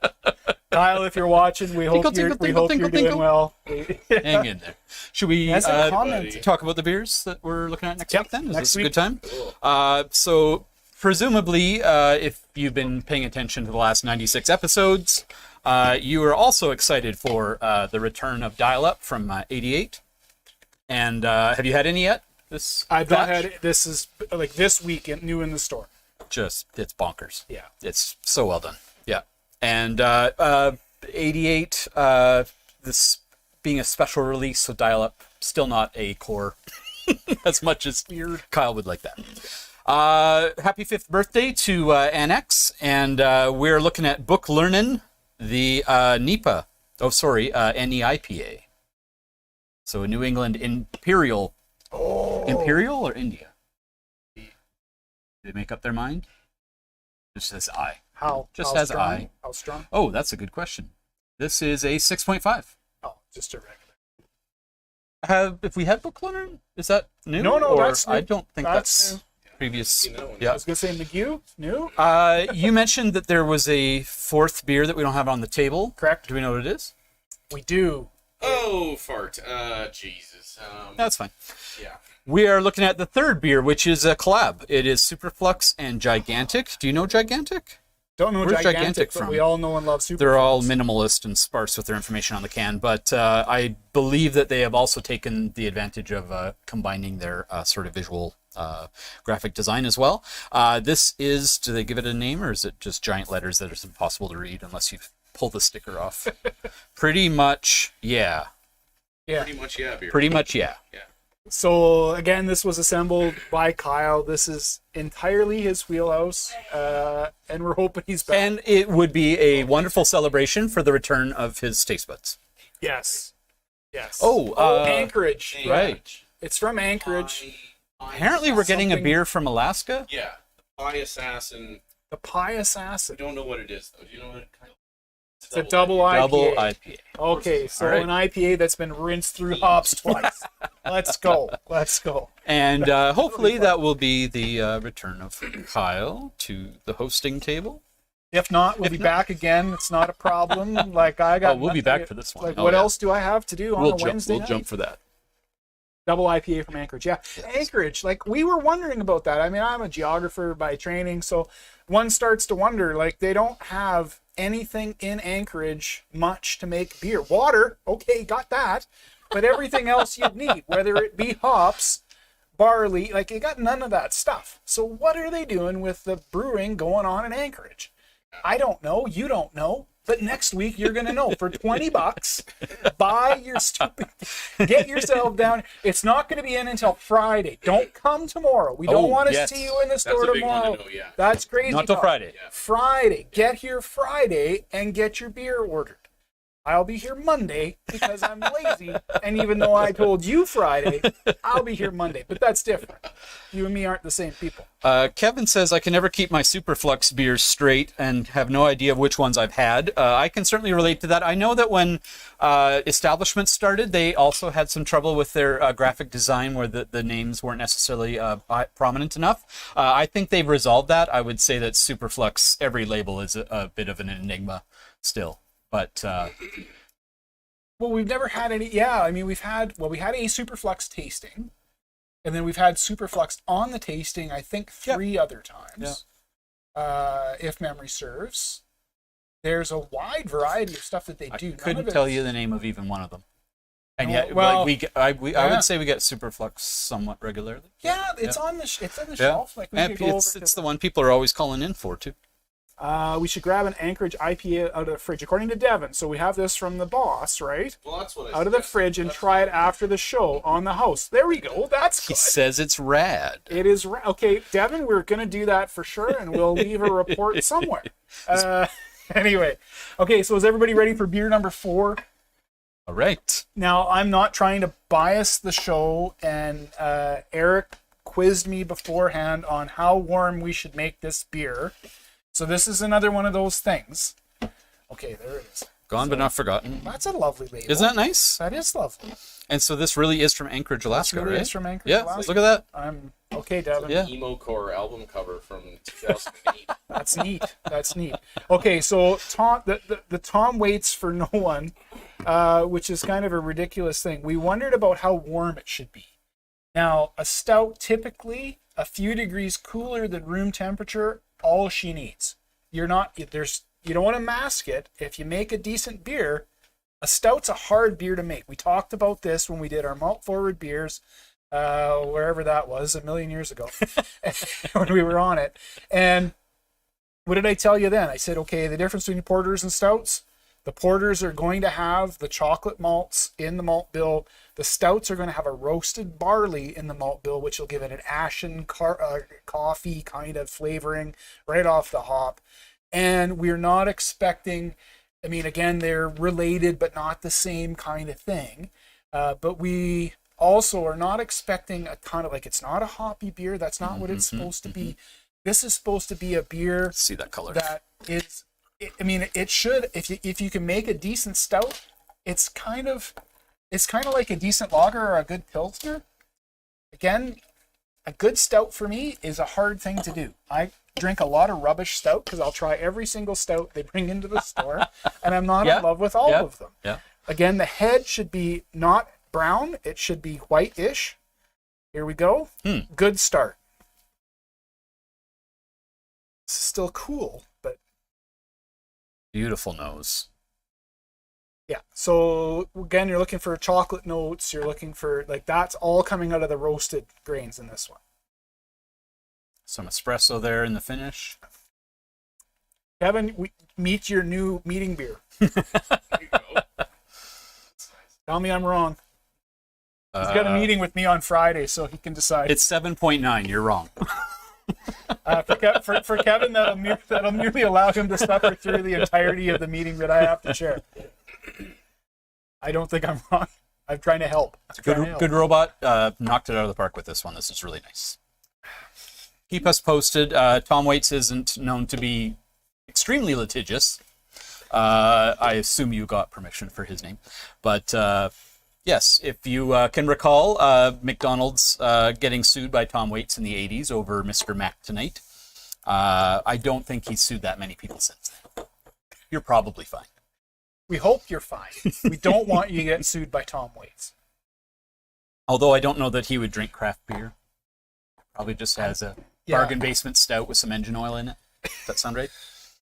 Kyle, if you're watching, we hope you're doing well. Hang in there. Should we As a comment, talk about the beers that we're looking at next week then? Is next this a week. good time? So presumably, if you've been paying attention to the last 96 episodes, you are also excited for the return of Dial Up from 88. And have you had any yet? I've not had it. This is this week new in the store. It's bonkers. Yeah. It's so well done. Yeah. And 88, this being a special release, so Dial Up, still not a core as much as Kyle would like that. Happy 5th birthday to Annex, and we're looking at Book Learnin', the NEIPA. NEIPA. So a New England Imperial. Imperial or India? Did they make up their mind? Just says I. How As strong? I. How strong? Oh, that's a good question. This is a 6.5. Oh, just a regular. If we had Book Learnin', is that new? No, Or that's new. I don't think that's new. previous. That one. I was gonna say McGew. New. You mentioned that there was a 4th beer that we don't have on the table. Correct. Do we know what it is? We do. Oh, fart. Jesus. That's fine. Yeah. We are looking at the 3rd beer, which is a collab. It is Superflux and Gigantic. Do you know Gigantic? Don't know Where's gigantic, Gigantic but from? we all know and love Super. They're all minimalist and sparse with their information on the can, but I believe that they have also taken the advantage of combining their sort of visual graphic design as well. This is, do they give it a name, or is it just giant letters that are impossible to read unless you pull the sticker off? Pretty much, yeah. Yeah. Pretty much, yeah, beer. Pretty much, yeah. Yeah. So again, this was assembled by Kyle. This is entirely his wheelhouse, and we're hoping he's back. And it would be a wonderful celebration for the return of his taste buds. Yes. Right. Anchorage. Yeah. It's from Anchorage. Apparently we're getting a beer from Alaska. Yeah. The Pie Assassin. The Pie I Assassin. don't know what it is, though. Do you know what it kind of... It's a double IPA. Double IPA. Okay, so All right. an IPA that's been rinsed through hops twice. Let's go. And hopefully that will be the return of Kyle to the hosting table. If not, we'll be back again. It's not a problem. I got. Oh, we'll be nothing- back for this one. What else do I have to do on a Wednesday We'll night? jump for that. Double IPA from Anchorage. Yeah. Yes. Anchorage. We were wondering about that. I mean, I'm a geographer by training, so one starts to wonder, they don't have anything in Anchorage much to make beer. Water, okay, got that. But everything else you'd need, whether it be hops, barley, you got none of that stuff. So what are they doing with the brewing going on in Anchorage? I don't know. You don't know. But next week you're gonna know. For $20, buy your stupid. Get yourself down. It's not gonna be in until Friday. Don't come tomorrow. We don't want to yes. see you in the That's store a big one tomorrow. to know, yeah. That's crazy. Not till talk. Friday. Yeah. Friday. Get here Friday and get your beer ordered. I'll be here Monday because I'm lazy. And even though I told you Friday, I'll be here Monday. But that's different. You and me aren't the same people. Kevin says, I can never keep my Superflux beers straight and have no idea of which ones I've had. I can certainly relate to that. I know that when establishments started, they also had some trouble with their graphic design where the names weren't necessarily prominent enough. I think they've resolved that. I would say that Superflux, every label is a bit of an enigma still. But well, we've never had any. Yeah, I mean, we had a Superflux tasting, and then we've had Superflux on the tasting. I think 3 other times, if memory serves. There's a wide variety of stuff that they do. I couldn't tell you the name of even one of them. And yet, well, I would say we get Superflux somewhat regularly. Yeah, it's on the shelf. Like it's the one people are always calling in for too. We should grab an Anchorage IPA out of the fridge, according to Devin. So we have this from the boss, right? Well, that's what I out of the fridge and try it after the show on the house. There we go. That's good. He says it's rad. It is okay, Devin. We're gonna do that for sure, and we'll leave a report somewhere. Anyway, okay. So is everybody ready for beer number 4? All right. Now I'm not trying to bias the show, and Eric quizzed me beforehand on how warm we should make this beer. So this is another one of those things. Okay, there it is. Gone but not forgotten. That's a lovely label. Isn't that nice? That is lovely. And so this really is from Anchorage, Alaska, Really right? is from Anchorage, yeah, Alaska. look at that. I'm okay, Devin. Yeah. Emo core album cover from 2008. That's neat. That's neat. Okay, so Tom, the Tom waits for no one, which is kind of a ridiculous thing. We wondered about how warm it should be. Now, a stout typically a few degrees cooler than room temperature, all she needs. You don't want to mask it. If you make a decent beer, a stout's a hard beer to make. We talked about this when we did our malt forward beers, wherever that was, a million years ago, when we were on it. And what did I tell you then? I said, okay, the difference between porters and stouts, the porters are going to have the chocolate malts in the malt bill. The stouts are going to have a roasted barley in the malt bill, which will give it an ashen coffee kind of flavoring right off the hop. And we're not expecting, I mean, again, they're related, but not the same kind of thing. But we also are not expecting a ton of, like, it's not a hoppy beer. That's not what it's supposed to be. This is supposed to be a beer. See that color. That is, I mean, it should, if you can make a decent stout, it's kind of like a decent lager or a good pilsner. Again, a good stout for me is a hard thing to do. I drink a lot of rubbish stout because I'll try every single stout they bring into the store, and I'm not in love with all of them. Yeah. Again, the head should be not brown. It should be white-ish. Here we go. Good start. It's still cool, but Beautiful nose. yeah. So again, you're looking for chocolate notes. You're looking for, like, that's all coming out of the roasted grains in this one. Some espresso there in the finish. Kevin, meet your new meeting beer. There you go. Tell me I'm wrong. He's got a meeting with me on Friday, so he can decide. It's 7.9. You're wrong. For Kevin, that'll merely allow him to suffer through the entirety of the meeting that I have to chair. I don't think I'm wrong. I'm trying to help. Good robot. Knocked it out of the park with this one. This is really nice. Keep us posted. Tom Waits isn't known to be extremely litigious. I assume you got permission for his name. But yes, if you can recall, McDonald's getting sued by Tom Waits in the 80s over Mr. Mac Tonight. I don't think he's sued that many people since then. You're probably fine. We hope you're fine. We don't want you to get sued by Tom Waits. Although I don't know that he would drink craft beer. Probably just has a bargain basement stout with some engine oil in it. Does that sound right?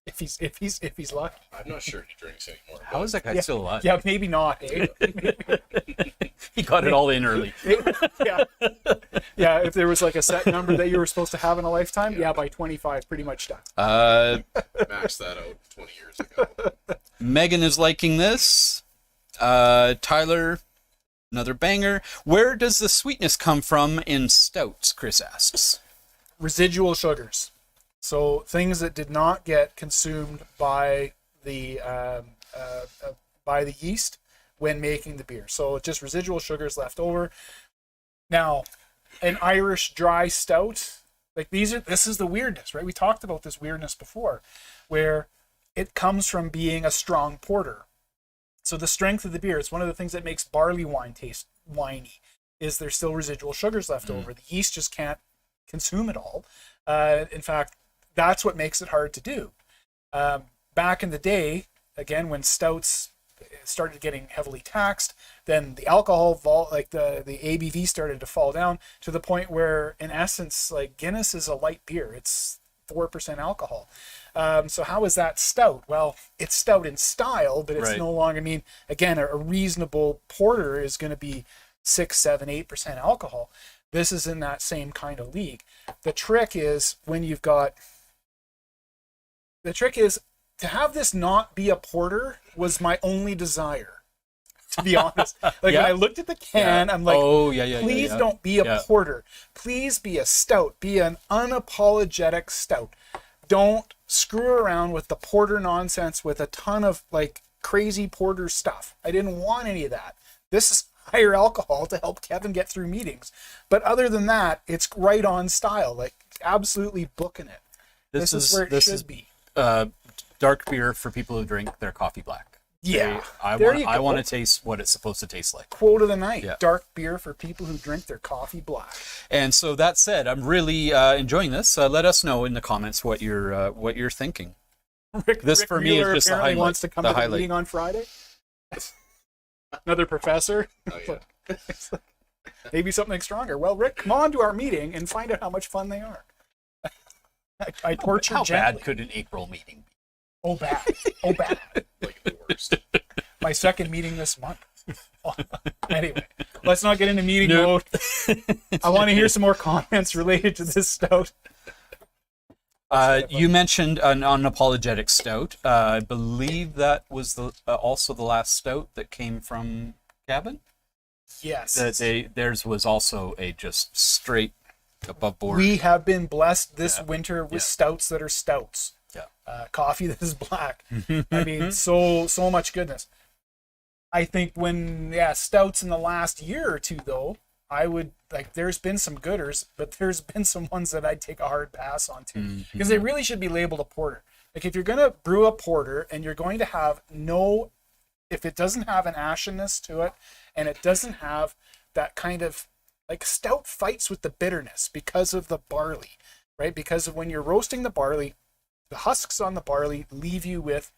If he's lucky. I'm not sure he drinks anymore. How is that guy still alive? Yeah, maybe not. Eh? He got it all in early. Yeah, if there was like a set number that you were supposed to have in a lifetime, by 25, pretty much done. Maxed that out 20 years ago. Megan is liking this. Tyler, another banger. Where does the sweetness come from in stouts? Chris asks. Residual sugars. So things that did not get consumed by the by the yeast when making the beer. So just residual sugars left over. Now, an Irish dry stout, like this is the weirdness, right? We talked about this weirdness before, where it comes from being a strong porter. So the strength of the beer, it's one of the things that makes barley wine taste winey, is there's still residual sugars left over. The yeast just can't consume it all. In fact, that's what makes it hard to do. Back in the day, again, when stouts started getting heavily taxed, then the alcohol the ABV started to fall down to the point where, in essence, like Guinness is a light beer. It's 4% alcohol. So how is that stout? Well, it's stout in style, but it's no longer, I mean, again, a reasonable porter is going to be 6, 7, 8% alcohol. This is in that same kind of league. The trick is to have this not be a porter was my only desire, to be honest. Like when I looked at the can, I'm like, please don't be a porter. Please be a stout. Be an unapologetic stout. Don't screw around with the porter nonsense with a ton of like crazy porter stuff. I didn't want any of that. This is higher alcohol to help Kevin get through meetings. But other than that, it's right on style, like absolutely booking it. This is where it should be. Dark beer for people who drink their coffee black. Yeah. I want to taste what it's supposed to taste like. Quote of the night. Yeah. Dark beer for people who drink their coffee black. And so that said, I'm really enjoying this. Let us know in the comments what you're thinking. Rick for me is just the highlight. Wants to come to the meeting on Friday. Another professor. Oh, yeah. Maybe something stronger. Well, Rick, come on to our meeting and find out how much fun they are. I torture How gently. bad could an April meeting be? Oh, bad. Oh, bad. Like the worst. My second meeting this month. Anyway, let's not get into meeting mode. I want to hear some more comments related to this stout. You mentioned an unapologetic stout. I believe that was also the last stout that came from Cabin. Yes. Theirs was also a just straight above board. We have been blessed this winter with stouts that are stouts. Yeah. Coffee that is black. I mean, so much goodness. I think when stouts in the last year or two though, I would there's been some gooders, but there's been some ones that I'd take a hard pass on too, because they really should be labeled a porter. Like if you're gonna brew a porter and you're going to have if it doesn't have an ashenness to it and it doesn't have that kind of stout fights with the bitterness because of the barley, right? Because of when you're roasting the barley, the husks on the barley leave you with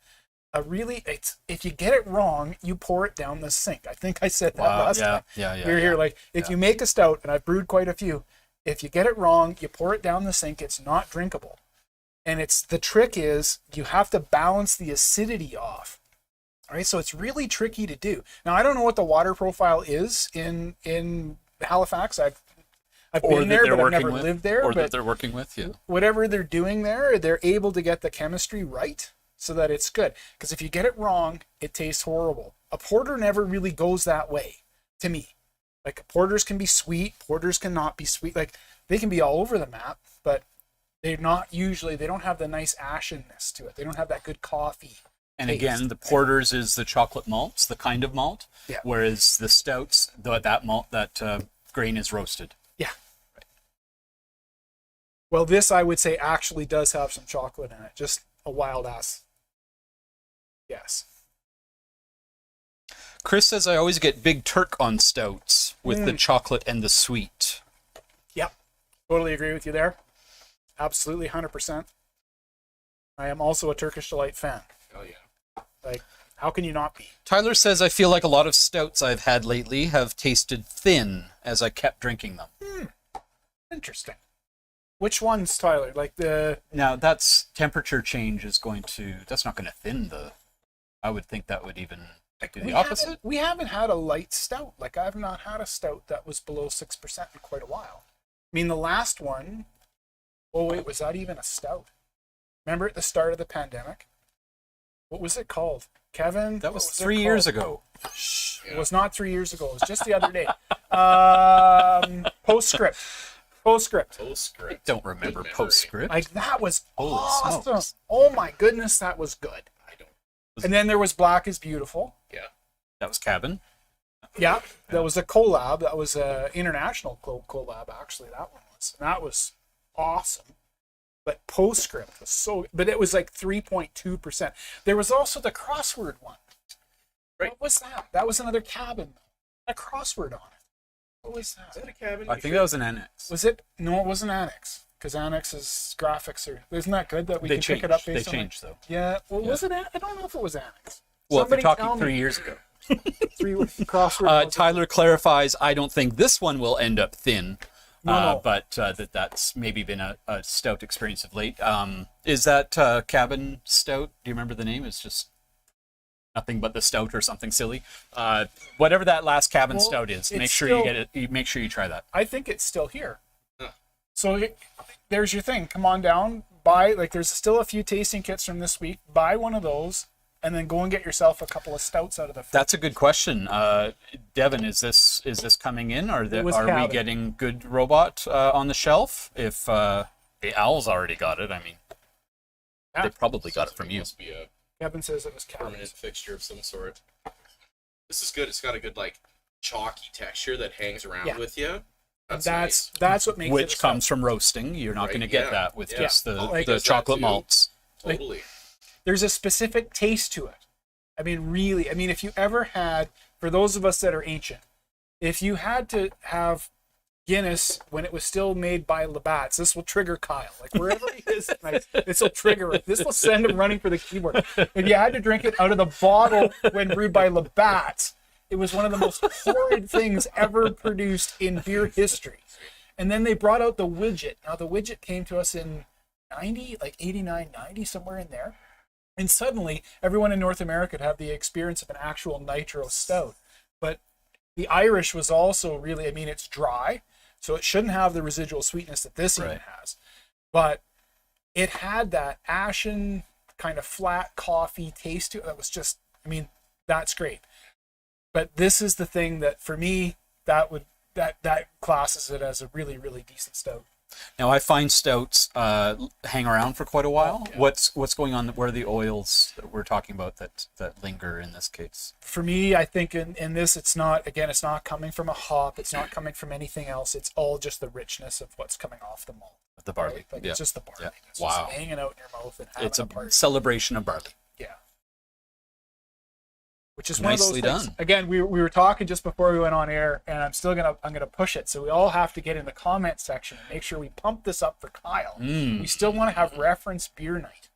a really, if you get it wrong, you pour it down the sink. I think I said that last time. You're here if you make a stout, and I've brewed quite a few, if you get it wrong, you pour it down the sink, it's not drinkable. And the trick is you have to balance the acidity off. All right, so it's really tricky to do. Now, I don't know what the water profile is in Halifax. I've been there, but I've never lived there. Or that they're working with, whatever they're doing there, they're able to get the chemistry right so that it's good. Because if you get it wrong, it tastes horrible. A porter never really goes that way, to me. Porters can be sweet, porters cannot be sweet. They can be all over the map, but they're not usually, they don't have the nice ashenness to it. They don't have that good coffee. And again, the porters is the chocolate malts, the kind of malt, whereas the stouts, that grain is roasted. Yeah. Right. Well, this I would say actually does have some chocolate in it, just a wild ass. Yes. Chris says I always get Big Turk on stouts with the chocolate and the sweet. Yep. Totally agree with you there. Absolutely, 100%. I am also a Turkish Delight fan. Oh, yeah. How can you not be? Tyler says, I feel like a lot of stouts I've had lately have tasted thin as I kept drinking them. Interesting. Which ones, Tyler? Now, that's temperature change that's not going to thin I would think that would even do the opposite. We haven't had a light stout. I've not had a stout that was below 6% in quite a while. I mean, the last one, was that even a stout? Remember at the start of the pandemic? What was it called? Kevin? That was 3 years ago. Shh. Yeah. It was not 3 years ago. It was just the other day. Postscript. I don't remember Postscript. That was awesome. Oh my goodness, that was good. And then there was Black is Beautiful. Yeah. That was Cabin. Yeah, that was a collab. That was an international collab, actually. That one was. And that was awesome. But Postscript was so... But it was like 3.2%. There was also the crossword one. Right. What was that? That was another Cabin. A crossword on it. What was that? Is that a Cabin? I think that was an Annex. Was it? No, it wasn't Annex. Because Annex's graphics are... Isn't that good that we can pick it up based on... They changed, though. Yeah. Well, was it... I don't know if it was Annex. Well, Somebody if you're talking tell me. 3 years ago. Crossword. Tyler clarifies, I don't think this one will end up thin. No. But that's maybe been a stout experience of late. Is that Cabin Stout? Do you remember the name? It's just nothing but the stout or something silly. Whatever that last Cabin Stout is, make sure you get it. Make sure you try that. I think it's still here. So there's your thing. Come on down. Buy, like, there's still a few tasting kits from this week. Buy one of those, and then go and get yourself a couple of stouts out of the fridge. That's a good question. Devin, is this coming in? Are we getting good robot on the shelf? If the Owls already got it, I mean, they probably got it from you. Must be a Kevin says it was Cabin. permanent fixture of some sort. This is good. It's got a good, like, chalky texture that hangs around with you. That's nice. That's what makes it Which comes from roasting. You're not going to get that with just the chocolate malts. Totally. There's a specific taste to it. I mean, really. I mean, if you ever had, for those of us that are ancient, if you had to have Guinness when it was still made by Labatt's, this will trigger Kyle. Like, wherever he is tonight, this will trigger it. This will send him running for the keyboard. If you had to drink it out of the bottle when brewed by Labatt's, it was one of the most horrid things ever produced in beer history. And then they brought out the widget. Now, the widget came to us in 90, like 89, 90, somewhere in there. And suddenly, everyone in North America would have the experience of an actual nitro stout. But the Irish was also really, I mean, it's dry, so it shouldn't have the residual sweetness that this even has. But it had that ashen, kind of flat coffee taste to it that was just, I mean, that's great. But this is the thing that, for me, that classes it as a really, really decent stout. Now, I find stouts hang around for quite a while. Yeah. What's going on? Where are the oils that we're talking about that linger in this case? For me, I think in this, it's not coming from a hop. It's not coming from anything else. It's all just the richness of what's coming off the malt. The barley. Right? Like, it's just the barley. Yeah. It's just hanging out in your mouth and having it's a party. celebration of barley. Yeah. Which is nicely one of those things. done. Again, we were talking just before we went on air, and I'm gonna push it. So we all have to get in the comment section and make sure we pump this up for Kyle. We still want to have reference beer night,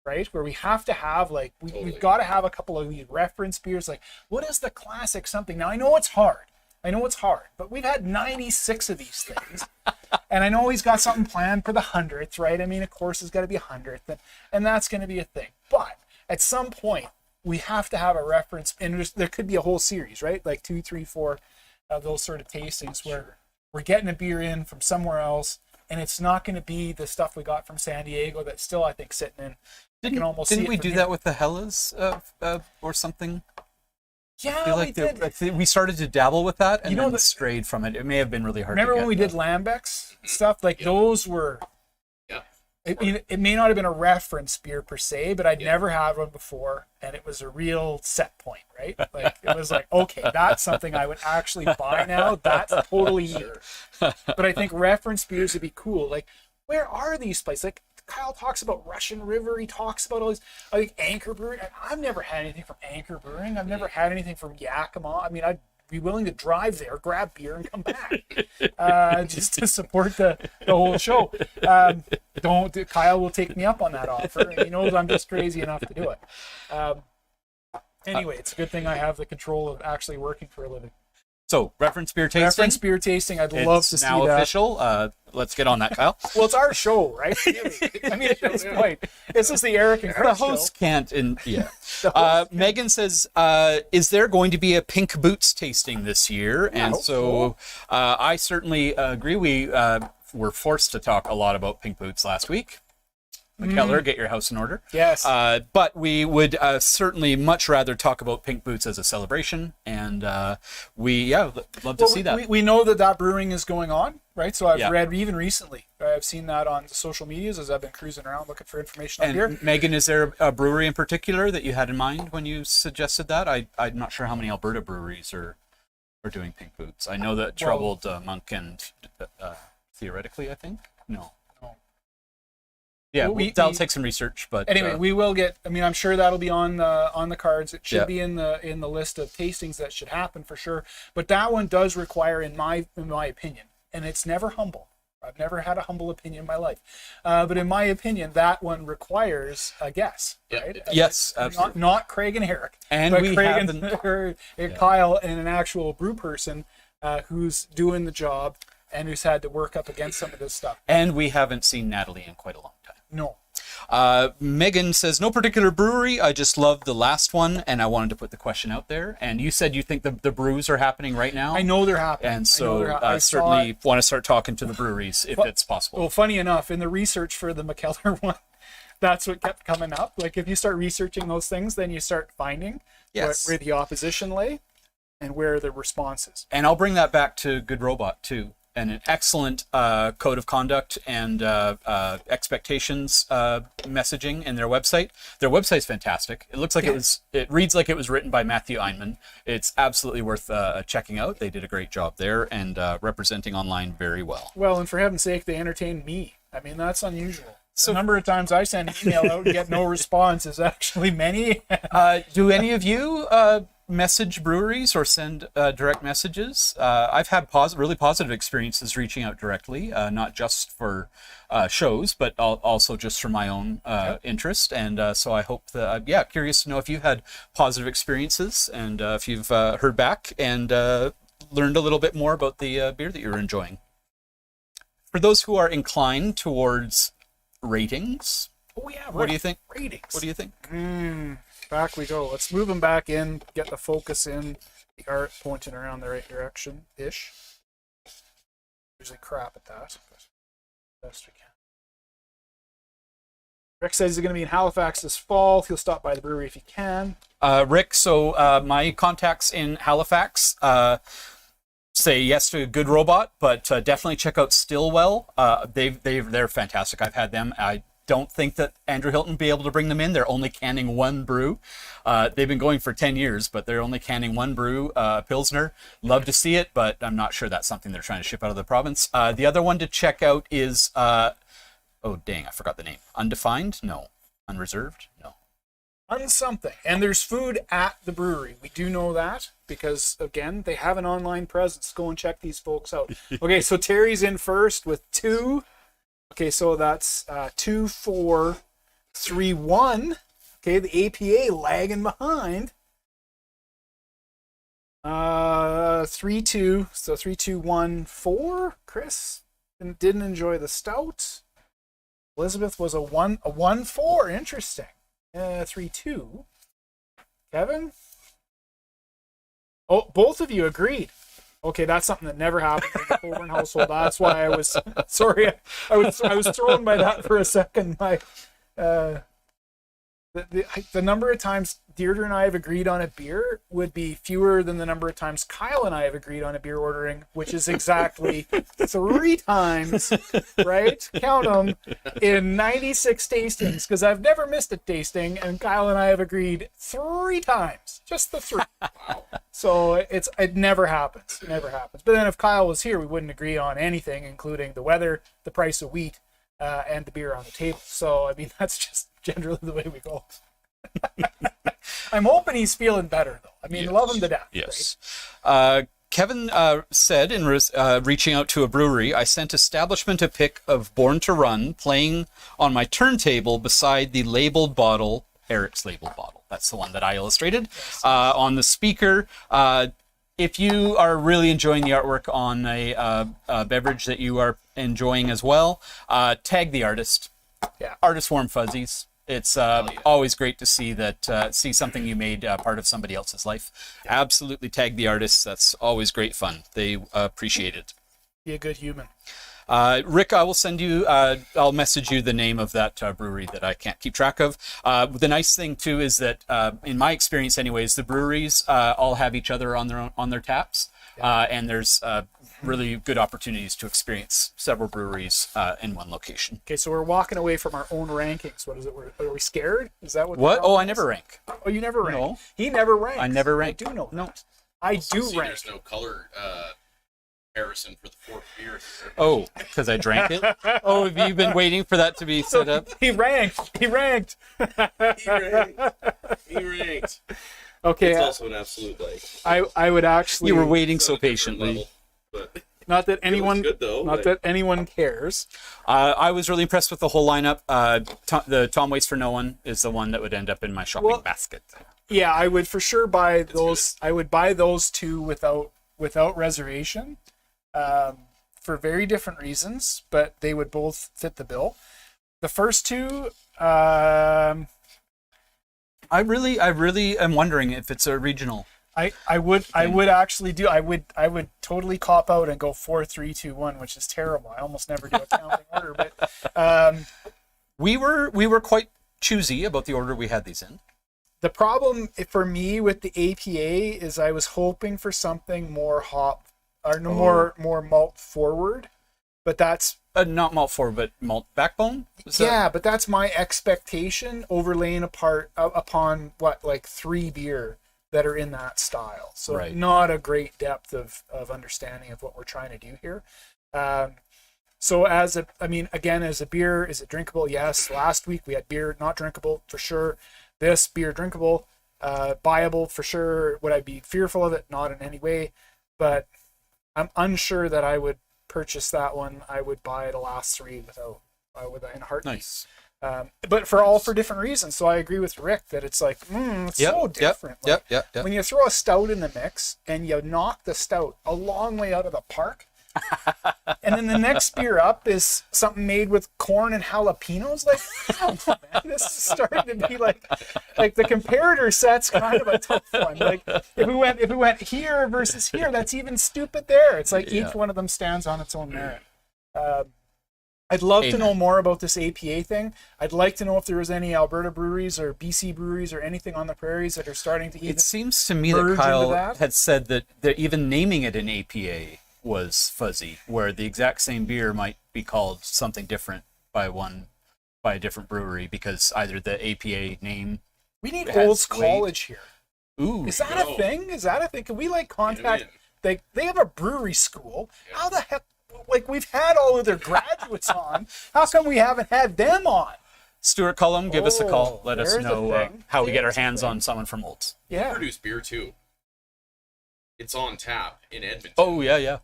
right? Where we have to have, like, we've got to have a couple of these reference beers. Like, what is the classic something? Now, I know it's hard, but we've had 96 of these things. And I know he's got something planned for the 100th, right? I mean, of course, it's got to be 100th, and that's going to be a thing. But at some point, we have to have a reference, and there could be a whole series, right? Like 2, 3, 4 of those sort of tastings where we're getting a beer in from somewhere else, and it's not going to be the stuff we got from San Diego that's still, I think, sitting in. Didn't we do that with the Hellas or something? Yeah, we did. We started to dabble with that and then strayed from it. It may have been really hard to get. Remember when we did Lambics stuff? Like, those were... It may not have been a reference beer per se, but I'd never had one before, and it was a real set point, right? Like, it was like, okay, that's something I would actually buy now. That's totally neat. But I think reference beers would be cool. Like, where are these places? Like, Kyle talks about Russian River. He talks about all these. I think Anchor Brewing. I've never had anything from Anchor Brewing. I've never had anything from Yakima. I mean, I'd be willing to drive there, grab beer, and come back just to support the whole show. Kyle will take me up on that offer. He knows I'm just crazy enough to do it. Anyway, it's a good thing I have the control of actually working for a living. So, reference beer tasting. Reference beer tasting. I'd love to see that. It's now official. Let's get on that, Kyle. Well, it's our show, right? I mean, at this point, this is the Eric and Chris The host show. can't. Megan says, "Is there going to be a Pink Boots tasting this year?" And so, I certainly agree. We were forced to talk a lot about Pink Boots last week. McKellar, get your house in order. Yes. But we would certainly much rather talk about Pink Boots as a celebration, and love to see that. We know that brewing is going on, right? So I've Yeah. read even recently. I've seen that on the social medias as I've been cruising around looking for information on beer. And Megan, is there a brewery in particular that you had in mind when you suggested that? I'm not sure how many Alberta breweries are doing Pink Boots. I know that Troubled Monk and theoretically, I think no. Yeah, that'll take some research, but anyway, we will get. I mean, I'm sure that'll be on the cards. It should be in the list of tastings that should happen for sure. But that one does require, in my opinion, and it's never humble. I've never had a humble opinion in my life, but in my opinion, that one requires a guess, right? Yes, absolutely. Not Craig and Eric, and but we Craig haven't. and Kyle and an actual brew person who's doing the job and who's had to work up against some of this stuff. And we haven't seen Natalie in quite a long time. No. Megan says, no particular brewery. I just love the last one, and I wanted to put the question out there. And you said you think the brews are happening right now? I know they're happening. And so I certainly want to start talking to the breweries if it's possible. Well, funny enough, in the research for the McKellar one, that's what kept coming up. Like, if you start researching those things, then you start finding where the opposition lay and where the response is. And I'll bring that back to Good Robot, too. And an excellent code of conduct and expectations messaging in their website. Their website's fantastic. It looks like it reads like it was written by Matthew Einman. It's absolutely worth checking out. They did a great job there and representing online very well. Well, and for heaven's sake, they entertained me. I mean, that's unusual. So the number of times I send an email out and get no response is actually many. Do any of you message breweries or send direct messages? I've had really positive experiences reaching out directly, not just for shows, but also just for my own interest. And so I hope that, curious to know if you've had positive experiences and if you've heard back and learned a little bit more about the beer that you're enjoying. For those who are inclined towards ratings, what do you think? Ratings. What do you think? Back we go. Let's move them back in, get the focus in, the art pointing around the right direction-ish. Usually crap at that, but best we can. Rick says he's going to be in Halifax this fall. He'll stop by the brewery if he can. Rick, so my contacts in Halifax say yes to a Good Robot, but definitely check out Stillwell. They're fantastic. I've had them. I don't think that Andrew Hilton will be able to bring them in. They're only canning one brew. They've been going for 10 years, but they're only canning one brew, Pilsner. Love to see it, but I'm not sure that's something they're trying to ship out of the province. The other one to check out is, I forgot the name. Undefined? No. Unreserved? No. Unsomething. And there's food at the brewery. We do know that because, again, they have an online presence. Go and check these folks out. Okay, so Terry's in first with 2. Okay, so that's 2, 4, 3, 1. Okay, the APA lagging behind. 3, 2. So 3, 2, 1, 4. Chris didn't enjoy the stout. Elizabeth was a 1, 4. Interesting. 3, 2. Kevin. Oh, both of you agreed. Okay, that's something that never happened in the Colburn household. That's why I was sorry. I was thrown by that for a second. The number of times Deirdre and I have agreed on a beer would be fewer than the number of times Kyle and I have agreed on a beer ordering, which is exactly 3 times, right? Count them in 96 tastings, because I've never missed a tasting, and Kyle and I have agreed 3 times, just the 3. Wow. So it never happens. It never happens. But then if Kyle was here, we wouldn't agree on anything, including the weather, the price of wheat, and the beer on the table. So, I mean, that's just generally the way we go. I'm hoping he's feeling better, though. I mean, love him to death. Yes. Right? Kevin said in reaching out to a brewery, I sent establishment a pic of Born to Run playing on my turntable beside the labeled bottle, Eric's labeled bottle. That's the one that I illustrated on the speaker. If you are really enjoying the artwork on a beverage that you are enjoying as well, tag the artist. Yeah. Artist Warm Fuzzies. It's always great to see that see something you made part of somebody else's life. Yeah. Absolutely tag the artists. That's always great fun. They appreciate it. Be a good human. Rick, I will send you, I'll message you the name of that brewery that I can't keep track of. The nice thing too is that, in my experience anyways, the breweries all have each other on their taps. And there's really good opportunities to experience several breweries in one location. Okay, so we're walking away from our own rankings. What is it? Are we scared? Is that what? Oh, I never rank. Oh, you never rank. No. He never ranks. I never rank. I do know. No. I Also, do see, rank. There's no color comparison for the fourth beer. Oh, because I drank it? Oh, have you been waiting for that to be set up? He ranked. He ranked. Okay. It's also an absolute I would actually. You were waiting it's so on a different patiently. level, but Not that anyone. good, though, not that anyone cares. I was really impressed with the whole lineup. The Tom Waits for No One is the one that would end up in my shopping basket. Yeah, I would for sure buy those. I would buy those two without reservation, for very different reasons, but they would both fit the bill. The first two, I really am wondering if it's a regional. I would actually do. I would totally cop out and go 4, 3, 2, 1, which is terrible. I almost never do a counting order, but We were quite choosy about the order we had these in. the problem for me with the APA is I was hoping for something more hop or more malt forward, but that's Not malt forward, but malt backbone. but that's my expectation overlaying upon what, like 3 beer that are in that style. So Right. not a great depth of understanding of what we're trying to do here. So as a beer, is it drinkable? Yes. Last week we had beer not drinkable for sure. This beer drinkable, buyable for sure. Would I be fearful of it? Not in any way, but I'm unsure that I would purchase that one. I would buy the last 3 in a heartbeat. Nice. But for different reasons. So I agree with Rick that it's like, it's so different. Like, Yep. when you throw a stout in the mix and you knock the stout a long way out of the park, and then the next beer up is something made with corn and jalapenos, like, come on, man, this is starting to be like the comparator set's kind of a tough one. Like if we went here versus here, that's even stupid there. It's like each one of them stands on its own merit. I'd love to know more about this APA thing. I'd like to know if there was any Alberta breweries or BC breweries or anything on the prairies that are starting to It seems to me that Kyle had said that even naming it an APA was fuzzy, where the exact same beer might be called something different by a different brewery because either the APA name. We need Olds College here. Ooh, is that a thing? Can we contact? They have a brewery school. Yeah. How the heck? Like, we've had all of their graduates on. How come we haven't had them on? Stuart Cullum, give us a call. Let us know how we get our hands on someone from Olds. Yeah. We produce beer too. It's on tap in Edmonton. Oh, yeah.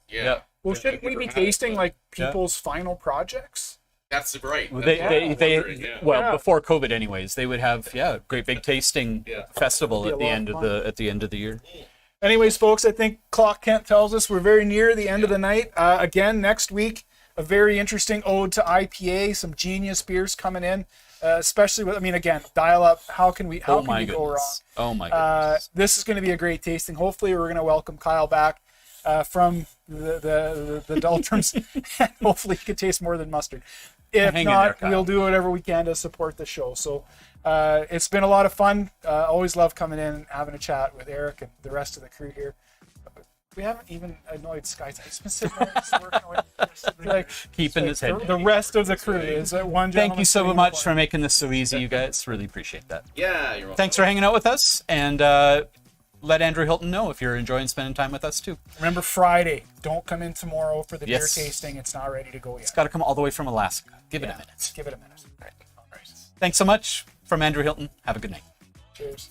Well, shouldn't we be tasting like people's final projects? That's right. Before COVID anyways, they would have great big tasting festival at the end of the year. Anyways, folks, I think Clock Kent tells us we're very near the end of the night. Again, next week, a very interesting ode to IPA, some genius beers coming in, especially with, again, dial up. How can we go wrong? Oh my goodness. This is going to be a great tasting. Hopefully, we're going to welcome Kyle back from the doldrums, and hopefully he can taste more than mustard. If not, we'll do whatever we can to support the show. So it's been a lot of fun. Always love coming in and having a chat with Eric and the rest of the crew here. We haven't even annoyed Sky. He's been sitting there just working away. Keeping his head. The rest of the crew is one. Thank you so much for making this so easy, you guys. Really appreciate that. Yeah, you're welcome. Thanks for hanging out with us, and let Andrew Hilton know if you're enjoying spending time with us too. Remember, Friday. Don't come in tomorrow for the beer tasting. It's not ready to go yet. It's got to come all the way from Alaska. Give it a minute. Give it a minute. All right. Thanks so much. From Andrew Hilton. Have a good night. Cheers.